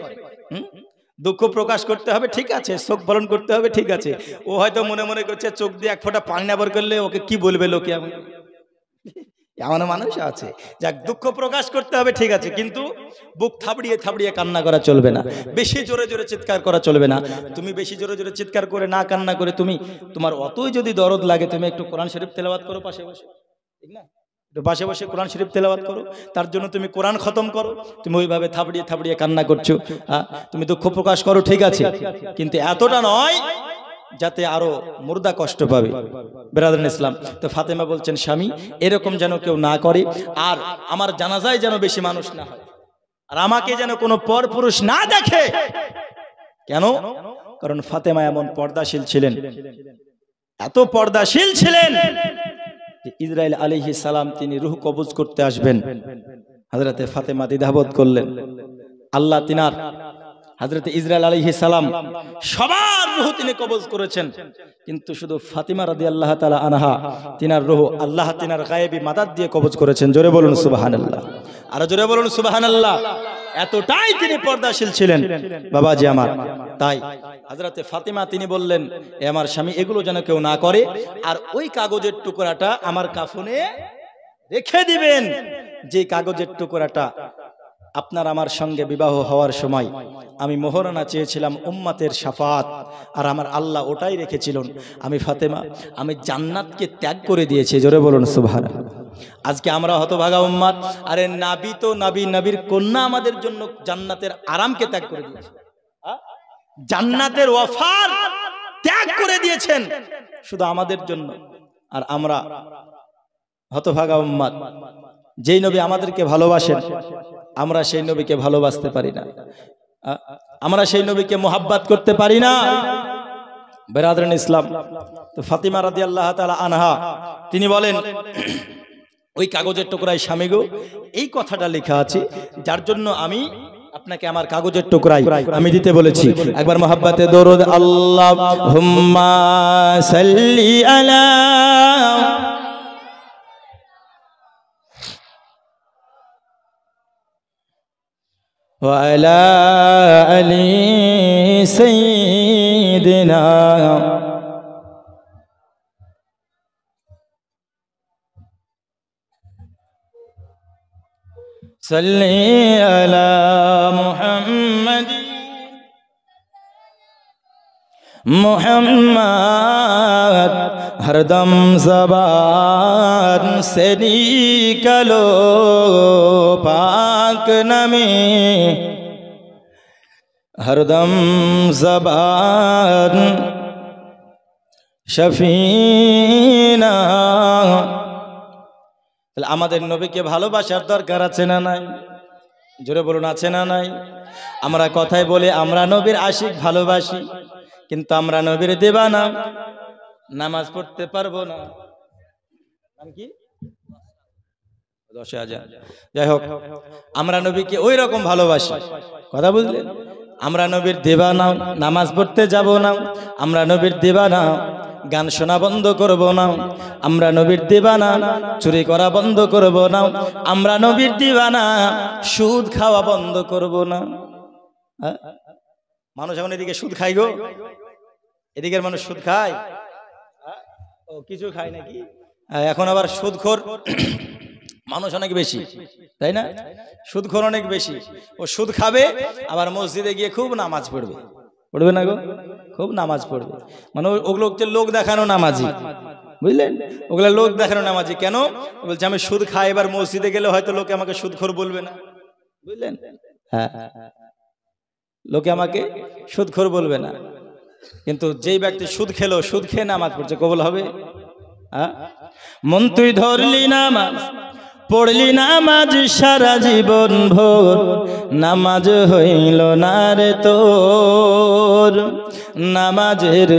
দুঃখ প্রকাশ করতে হবে ঠিক আছে, শোক পালন করতে হবে ঠিক আছে, ও হয়তো মনে মনে করছে চোখ দিয়ে এক ফোঁটা পানি না বের করলে ওকে কি বলবে লোকে, এমন মানুষ আছে। যাক দুঃখ প্রকাশ করতে হবে ঠিক আছে, কিন্তু বুক থাবড়িয়ে থাবড়িয়ে কান্না করা চলবে না, বেশি জোরে জোরে চিৎকার করা চলবে না। তুমি বেশি জোরে জোরে চিৎকার করে না কান্না করে তুমি তোমার অতই যদি দরদ লাগে তুমি একটু কোরআন শরীফ তেলাওয়াত করো পাশে বসে, ঠিক না? পাশে বসে কোরআন শরীফ তেলাওয়াত করো, তার জন্য তুমি কোরআন খতম করো। তুমি ওইভাবে থাবড়িয়ে থাবড়িয়ে কান্না করছো, তুমি দুঃখ প্রকাশ করো ঠিক আছে, কিন্তু এতটা নয় যাতে আরো মুর্দা কষ্ট পাবে। বেরাদারান ইসলাম, তো ফাতেমা বলছেন স্বামী এরকম যেন কেউ না করে, আর আমার জানাজায় যেন বেশি মানুষ না হয়, আর আমাকে যেন কোনো পরপুরুষ না দেখে। কেন? কারণ ফাতেমা এমন পর্দাশীল ছিলেন, এত পর্দাশীল ছিলেন যে ইসরাইল আলাইহিস সালাম তিনি রূহ কবজ করতে আসবেন, হযরতে ফাতেমা দ্বিধাবোধ করলেন। আল্লাহ তিনার হযরতে ইসরাইল আলাইহিস সালাম সবার রূহ তিনি কবজ করেছেন, কিন্তু শুধু ফাতিমা রাদিয়াল্লাহু তাআলা আনহা তিনার রূহ আল্লাহ তিনার গায়েবী মাদাদ দিয়ে কবজ করেছেন। জোরে বলুন সুবহানাল্লাহ, আর জোরে বলুন সুবহানাল্লাহ। এতটাই তিনি পর্দাশীল ছিলেন বাবাজি আমার। তাই হযরতে ফাতিমা তিনি বললেন, এ আমার স্বামী এগুলো যেন কেউ না করে, আর ওই কাগজের টুকরাটা আমার কাফনে রেখে দিবেন, যে কাগজের টুকরাটা আপনার আমার সঙ্গে বিবাহ হওয়ার সময় আমি মোহরানা চেয়েছিলাম উম্মতের শাফাত, আর আমার আল্লাহ ওটাই রেখেছিলেন। আমি ফাতেমা আমি জান্নাতকে ত্যাগ করে দিয়েছি। জোরে বলুন সুবহানাল্লাহ। আজকে আমরা হতভাগা উম্মত, আরে নবী তো নবী, নবীর কন্যা আমাদের জন্য জান্নাতের আরামকে ত্যাগ করে দিয়েছে, জান্নাতের ওয়াফার ত্যাগ করে দিয়েছেন শুধু আমাদের জন্য। আর আমরা হতভাগা উম্মত, যেই নবী আমাদেরকে ভালোবাসেন আমরা সেই নবীকে ভালোবাসতে পারি না, আমরা সেই নবীকে মোহাব্বত করতে পারি না। বেরাদারান ইসলাম, তো ফাতিমা রাদিয়াল্লাহু তাআলা আনহা তিনি বলেন, ওই কাগজের টুকরায় স্বামী গো এই কথাটা লেখা আছে, যার জন্য আমি আপনাকে আমার কাগজের টুকরাই আমি দিতে বলেছি। একবার মোহাব্বতে দরুদ আল্লাহুম্মা সাল্লি আলা ওয়া আলা আলি সাইয়্যিদিনা সাল্লি আলা মুহাম্মাদ মুহাম্মদ হরদম জবান সে নিকলো পাক নামে, হরদম জবান শফিনা। তাহলে আমাদের নবীকে ভালোবাসার দরকার আছে না নাই? জোরে বলুন আছে না নাই? আমরা কথায় বলে আমরা নবীর আশিক ভালোবাসি, কিন্তু আমরা নবীর দিওয়ানা, নামাজ পড়তে পারবো না। নাম কি? 10,000। যাই হোক, আমরা নবীকে ওই রকম ভালোবাসি, কথা বুঝলেন? আমরা নবীর দিওয়ানা, নামাজ পড়তে যাব না। আমরা নবীর দিওয়ানা, গান শোনা বন্ধ করব না। আমরা নবীর দিওয়ানা, চুরি করা বন্ধ করব না। আমরা নবীর দিওয়ানা, সুদ খাওয়া বন্ধ করব না। মানুষ এখন এদিকে সুদ খাই গো, এদিকের মানুষ সুদ খায়, ও কিছু খায় নাকি? এখন আবার সুদখোর মানুষ অনেক বেশি, তাই না? সুদখোর অনেক বেশি, ও সুদ খাবে আবার মসজিদে গিয়ে খুব নামাজ পড়বে। পড়বে না গো? খুব নামাজ পড়বে, মানে ওগুলো হচ্ছে লোক দেখানো নামাজি, বুঝলেন? ওগুলো লোক দেখানো নামাজি। কেন বলছে? আমি সুদ খাই, এবার মসজিদে গেলে হয়তো লোকে আমাকে সুদখোর বলবে না, বুঝলেন? হ্যাঁ, লোকে আমাকে সুদখোর বলবে না, কিন্তু যেই ব্যক্তি সুদ খেলো, সুদ খেয়ে নামাজ পড়ছে, কবুল হবে? মন তুই ধরলি নামাজ, পড়লি নামাজ সারা জীবন ভোর, নামাজ হইল না রে তোর, নামাজের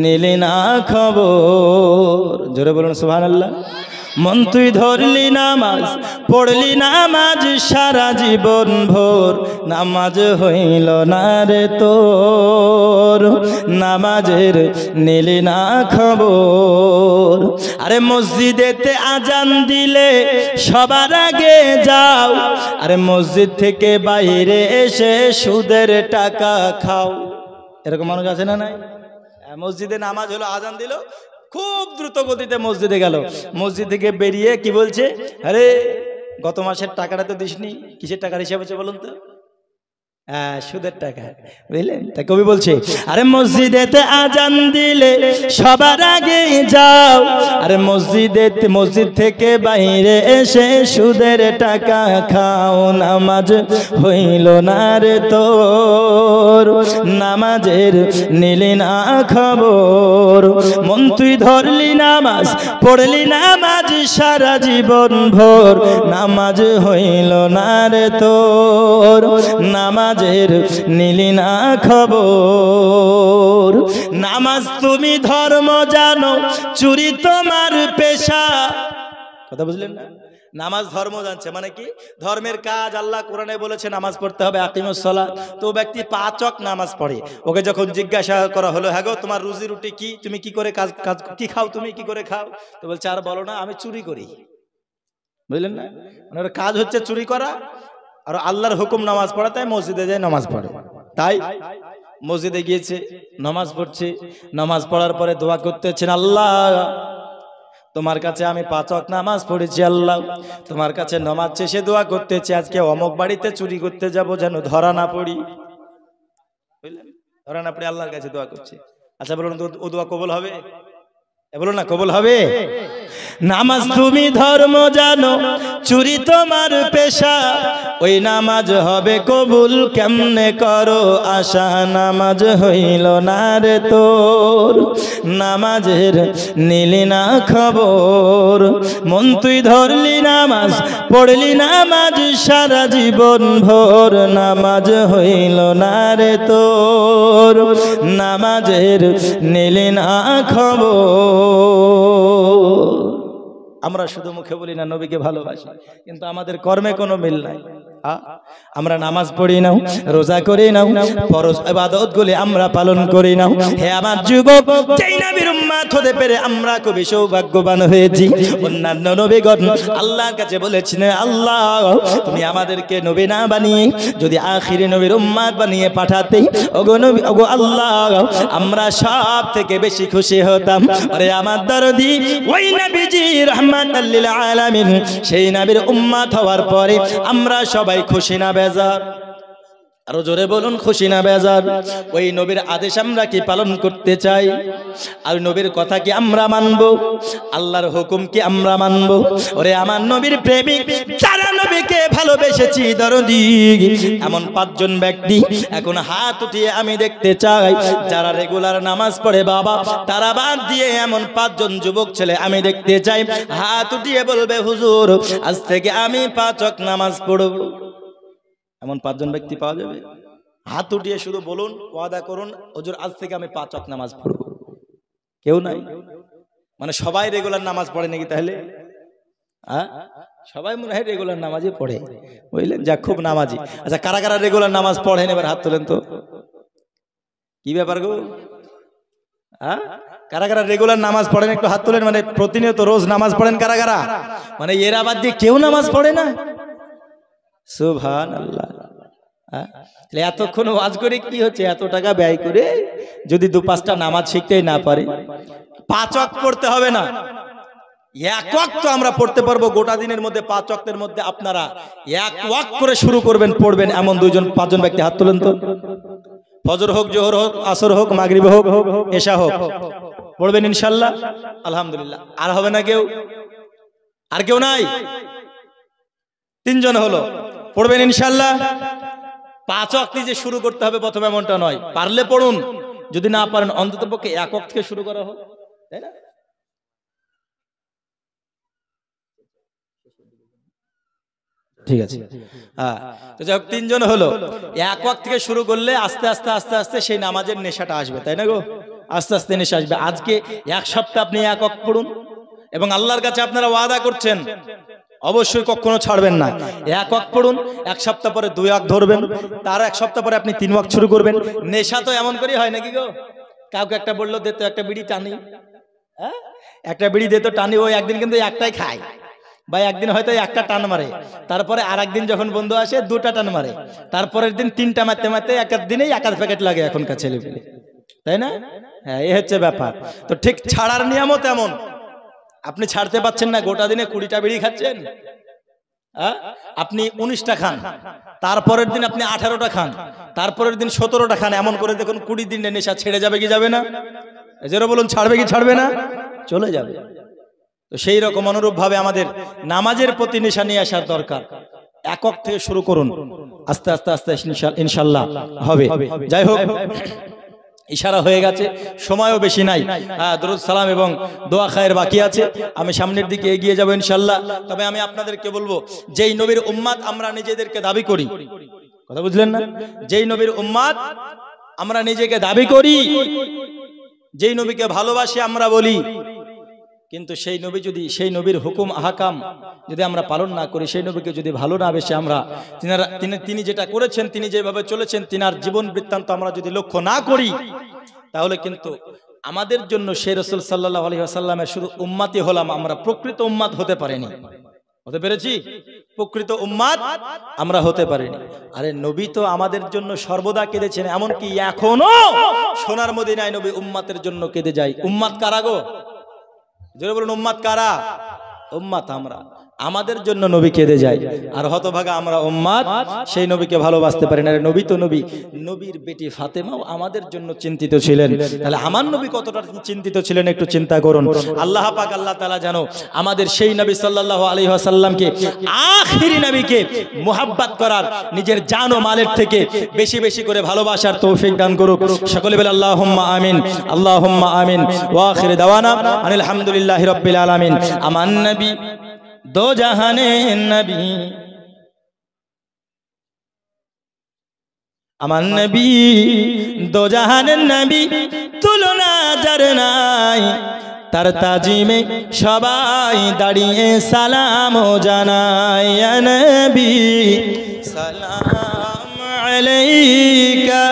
নিলি না খবর। জোরে বলুন সুবহানাল্লাহ। মন তুই ধরলি নামাজ, পড়লি নামাজ সারা জীবন ভোর, নামাজ হইল না রে তোর, নামাজের নিলি না খবর। আরে মসজিদেতে আজান দিলে সবার আগে যাও, আরে মসজিদ থেকে বাইরে এসে সুদের টাকা খাও। এরকম মানুষ আছে না নাই? মসজিদে নামাজ হলো, আজান দিল, খুব দ্রুত গতিতে মসজিদে গেল, মসজিদ থেকে বেরিয়ে কি বলছে? আরে গত মাসের টাকাটা তো দিসনি, কিসের টাকার হিসাব হচ্ছে বলুন তো? সুদের টাকা, বুঝলেন? তাই কবি বলছে, আরে মসজিদেতে আজান দিলে সবার আগে যাও, আরে মসজিদ থেকে বাইরে এসে সুদের টাকা খাও, নামাজ হইল না রে তোর, নামাজের নিলি না খবর, মন তুই ধরলি নামাজ পড়লি নামাজ সারা জীবন ভোর, নামাজ হইল না রে তোর, নামাজের নিলি না খবর। নামাজ তুমি ধর্ম জানো, চুরি তোমার পেশা। কথা বুঝলেন না? নামাজ ধর্ম জানছে মানে কি? ধর্মের কাজ। আল্লাহ কোরআনে বলেছে নামাজ পড়তে হবে, আকিমুস সালাত। তো ব্যক্তি 5 ওয়াক্ত নামাজ পড়ে, ওকে যখন জিজ্ঞাসা করা হলো, হ্যাঁ গো তোমার রুজি রুটি কি, তুমি কি করে কাজ কি খাও, তুমি কি করে খাও? তো বলছে আর বলো না, আমি চুরি করি। বুঝলেন না? মানে ওর কাজ হচ্ছে চুরি করা, আর আল্লাহর হুকুম নামাজ পড়া, তাই মসজিদে যায় নামাজ পড়ে। তাই মসজিদে গিয়েছে, নামাজ পড়ছে, নামাজ পড়ার পরে দোয়া করতেছেন, আল্লাহ তোমার কাছে আমি 5 ওয়াক্ত নামাজ পড়েছি, আল্লাহ তোমার কাছে নামাজ শেষে দোয়া করতেছি, আজকে অমুক বাড়িতে চুরি করতে যাব, যেন ধরা না পড়ি। বুঝলেন? ধরা না পড়ি, আল্লাহর কাছে দোয়া করছে। আচ্ছা বলুন তো, ও দোয়া কবুল হবে? বলো না, কবুল হবে? নামাজ তুমি ধর্ম জানো, চুরি তোমার পেশা, ওই নামাজ হবে কবুল কেমনে করো আশা, নামাজ হইল না রে তোর, নামাজের নিলি না খবর, মন তুই ধরলি নামাজ পড়লি নামাজ সারা জীবন ভোর, নামাজ হইল না রে তোর, নামাজের নিলি না খবর। আমরা শুধু মুখে বলি না নবীকে ভালোবাসি, কিন্তু আমাদের কর্মে কোনো মিল নাই। আমরা নামাজ পড়ি না, রোজা করি না, ফরজ ইবাদতগুলি আমরা পালন করি না। হে আমার যুবক, যেই নবীর উম্মত হতে পেরে আমরা খুবই সৌভাগ্যবান হয়েছি। অন্যান্য নবীগণ আল্লাহর কাছে বলেছেন, আল্লাহ তুমি আমাদেরকে নবী না বানিয়ে যদি আখিরি নবীর উম্মত বানিয়ে পাঠাতে, ওগো নবী, ওগো আল্লাহ, আমরা সব থেকে বেশি খুশি হতাম। আরে আমার দরদি ওই নবীজি রাহমাতাল লিল আলামিন, সেই নবীর উম্মত হওয়ার পরে আমরা সবাই খুশি না বেজার? আরো জোরে বলুন, খুশি না বেজার? ওই নবীর আদেশ আমরা কি পালন করতে চাই? আর নবীর কথা কি আমরা মানব? আল্লাহর হুকুম কি আমরা মানব? ওরে আমার নবীর প্রেমিক, যারা নবীকে ভালোবেসেছি দরদি, এমন 5 জন ব্যক্তি এখন হাত উঠিয়ে আমি দেখতে চাই, যারা রেগুলার নামাজ পড়ে বাবা, তারা বাদ দিয়ে এমন 5 জন যুবক ছেলে আমি দেখতে চাই, হাত উঠিয়ে বলবে, হুজুর আজ থেকে আমি 5 ওয়াক্ত নামাজ পড়ব। এমন 5 জন ব্যক্তি পাওয়া যাবে? হাত উঠিয়ে শুধু বলুন, ওয়াদা করুন, হুজুর আজ থেকে আমি 5 ওয়াক্ত নামাজ পড়ব। কেউ নাই? মানে সবাই রেগুলার নামাজ পড়ে নাকি তাহলে? সবাই মনে হয় রেগুলার নামাজই পড়ে, বুঝলেন? যা খুব নামাজি। আচ্ছা, কারা কারা রেগুলার নামাজ পড়েন এবার হাত তোলেন তো। কি ব্যাপার গো? কারা কারা রেগুলার নামাজ পড়েন একটু হাত তোলেন। মানে প্রতিনিয়ত রোজ নামাজ পড়েন কারা কারা? মানে এরা বাদ দিয়ে কেউ নামাজ পড়ে না? সুবহানাল্লাহ। এতক্ষণ ওয়াজ করে কি হচ্ছে? এত টাকা ব্যয় করে যদি 2-5টা নামাজ শিখতেই না পারে, 5 ওয়াক্ত পড়তে হবে না, 1 ওয়াক্ত আমরা পড়তে পারবো গোটা দিনের মধ্যে। 5 ওয়াক্তের মধ্যে আপনারা 1 ওয়াক্ত করে শুরু করবেন, পড়বেন, এমন 5 জন ব্যক্তি হাত তোলেন তো। ফজর হোক, জোহর হোক, আসর হোক, মাগরিব হোক, এশা হোক, পড়বেন ইনশাআল্লাহ? আলহামদুলিল্লাহ। আর হবে না কেউ? আর কেউ নাই? 3 জন হলো, পড়বেন ইনশাআল্লাহ? 5 ওয়াক্ত যে শুরু করতে হবে প্রথমে এমনটা নয়, পারলে পড়ুন, যদি না পারেন অন্ততপক্ষে 1 ওয়াক্ত থেকে শুরু করা হোক, তাই না? ঠিক আছে, হ্যাঁ। তো যাই হোক, 3 জন হলো, 1 ওয়াক্ত থেকে শুরু করলে আস্তে আস্তে আস্তে আস্তে সেই নামাজের নেশাটা আসবে, তাই না গো? আস্তে আস্তে নেশা আসবে। আজকে 1 সপ্তাহ আপনি 1 ওয়াক্ত পড়ুন, এবং আল্লাহর কাছে আপনারা ওয়াদা করছেন অবশ্যই কখনো ছাড়বেন না। 1 ওয়াক্ত পড়ুন, 1 সপ্তাহ পরে 2 ওয়াক্ত ধরবেন, তার 1 সপ্তাহ পরে আপনি 3 ওয়াক্ত শুরু করবেন। নেশা তো এমন করেই হয় নাকি গো? কাউকে একটা বললো দে তো একটা বিড়ি টানি, হ্যাঁ একটা বিড়ি দে তো টানি, ওই একদিন কিন্তু একটাই খায়, বা একদিন হয়তো একটা টান মারে, তারপরে আর একদিন যখন বন্ধু আসে 2টা টান মারে, তারপরের দিন 3টা মারতে মারতে এক দিনেই 1 প্যাকেট লাগে এখনকার ছেলেপেলে, তাই না? হ্যাঁ, এই হচ্ছে ব্যাপার। তো ঠিক ছাড়ার নিয়মও তেমন। আপনি ছাড়তে পারছেন না, গোটা দিনে 20টা বিড়ি খাচ্ছেন, আপনি 19টা খান, তারপরের দিন আপনি 18টা খান, তারপরের দিন 17টা খান, এমন করে দেখুন 20 দিনের নেশা ছেড়ে যাবে কি যাবে না? এজন্য বলুন ছাড়বে কি ছাড়বে না? চলে যাবে। তো সেই রকম অনুরূপ ভাবে আমাদের নামাজের প্রতি নেশা নিয়ে আসার দরকার। একক থেকে শুরু করুন, আস্তে আস্তে আস্তে ইনশাআল্লাহ হবে। যাই হোক, ইশারা হয়ে গেছে, সময়ও বেশি নাই। দরুদ সালাম এবং দোয়া খায়ের বাকি আছে, আমি সামনের দিকে এগিয়ে যাব ইনশাআল্লাহ। তবে আমি আপনাদেরকে বলবো, যেই নবীর উম্মাত আমরা নিজেদেরকে দাবি করি, কথা বুঝলেন না? যেই নবীর উম্মাত আমরা নিজেকে দাবি করি, যেই নবীকে ভালোবাসি আমরা বলি, কিন্তু সেই নবী যদি, সেই নবীর হুকুম আহকাম যদি আমরা পালন না করি, সেই নবীকে যদি ভালো না বেশে আমরা তিনি যেটা করেছেন, তিনি যেভাবে চলেছেন, তিনার জীবন বৃত্তান্ত আমরা যদি লক্ষ্য না করি, তাহলে কিন্তু আমাদের জন্য সেই রাসূল সাল্লাল্লাহু আলাইহি ওয়াসাল্লামের শুধু উম্মতই হলাম, আমরা প্রকৃত উম্মত হতে পারিনি। হতে পেরেছি? প্রকৃত উম্মত আমরা হতে পারিনি। আরে নবী তো আমাদের জন্য সর্বদা কেঁদেছেন, এমনকি এখনো সোনার মদিনায় নবী উম্মতের জন্য কেঁদে যায়। উম্মত কারা গো? জোরে বলুন, উম্মত কারা? উম্মত আমরা, আমাদের জন্য নবী কেঁদে যায়। আর হতভাগা আমরা উম্মত, সেই নবীকে ভালোবাসতে পারি না। নবী তো নবী, নবীর বেটি ফাতেমাও আমাদের জন্য চিন্তিত ছিলেন, তাহলে আমার নবী কতটা চিন্তিত ছিলেন একটু চিন্তা করুন। আল্লাহ পাক আল্লাহ তাআলা জানো আমাদের সেই নবী সাল্লাল্লাহু আলাইহি ওয়াসাল্লামকে, আখিরি নবীকে মুহাব্বত করার, নিজের জান ও মালের থেকে বেশি বেশি করে ভালোবাসার তৌফিক দান করুক। সকলে বলে আল্লাহুম্মা আমিন, আল্লাহুম্মা আমিন। ওয়া আখির দাওয়ানা আনিল হামদুলিল্লাহি রাব্বিল আলামিন। আমার নবী দো জাহানের নবী, আমার নবী দো জাহানের নবী, তুলনা যার নাই, তার তাজিমে সবাই দাঁড়িয়ে সালাম জানায়। ইয়া নবী সালাম আলাইকা,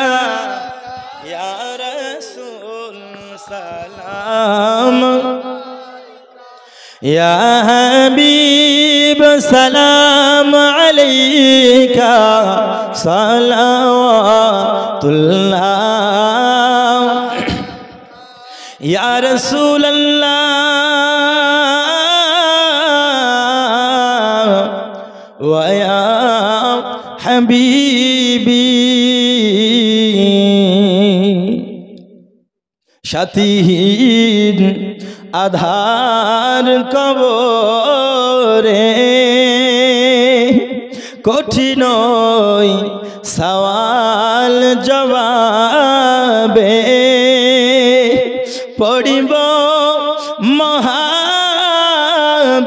ইয়া রাসূল সালাম, ইয়া হাবিব সালাম আলাইকা, সালাওয়াতুল্লাহ, ইয়া রাসূলুল্লাহ ওয়া ইয়া হাবিবি। সাথীহীন আধার কবরে, কঠিন সওয়াল জবাবে, পড়িব মহা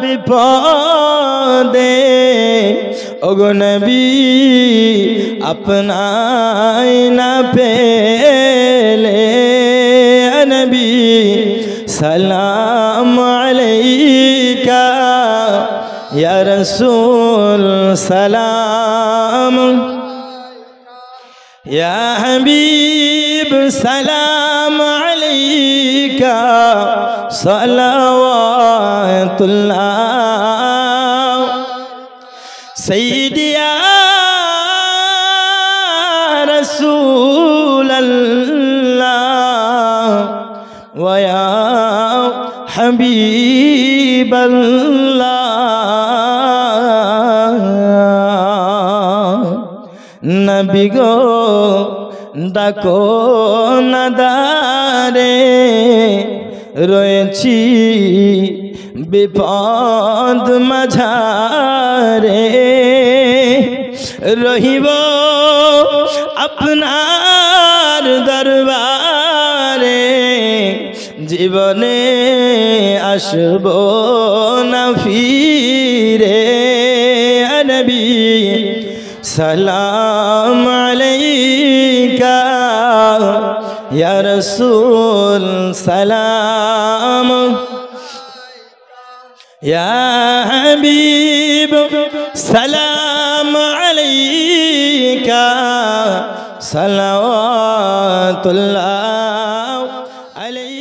বিপদে, ওগো নবী আপনায় না পেলে, নবী সালাম আলাইকা, ইয়া রাসূল সালাম, ইয়া হাবিব সালাম আলাইকা, সালাওয়াতুল্লাহ, সাইয়্যিদি ইয়া রাসূলাল্লাহ ওয়া ইয়া হাবিবাল্লাহ। নবী গো ডাকো না দ্বারে, রয়েছি বিপদ মাঝারে, রহিব আপনার দরবারে, জীবনে আসব না ফিরে। নবী সালাম আলাইকা, ইয়া রাসূল সালাম, ইয়া হাবিব সালাম আলাইকা, সালাওয়াতুল্লাহ আলাইকা।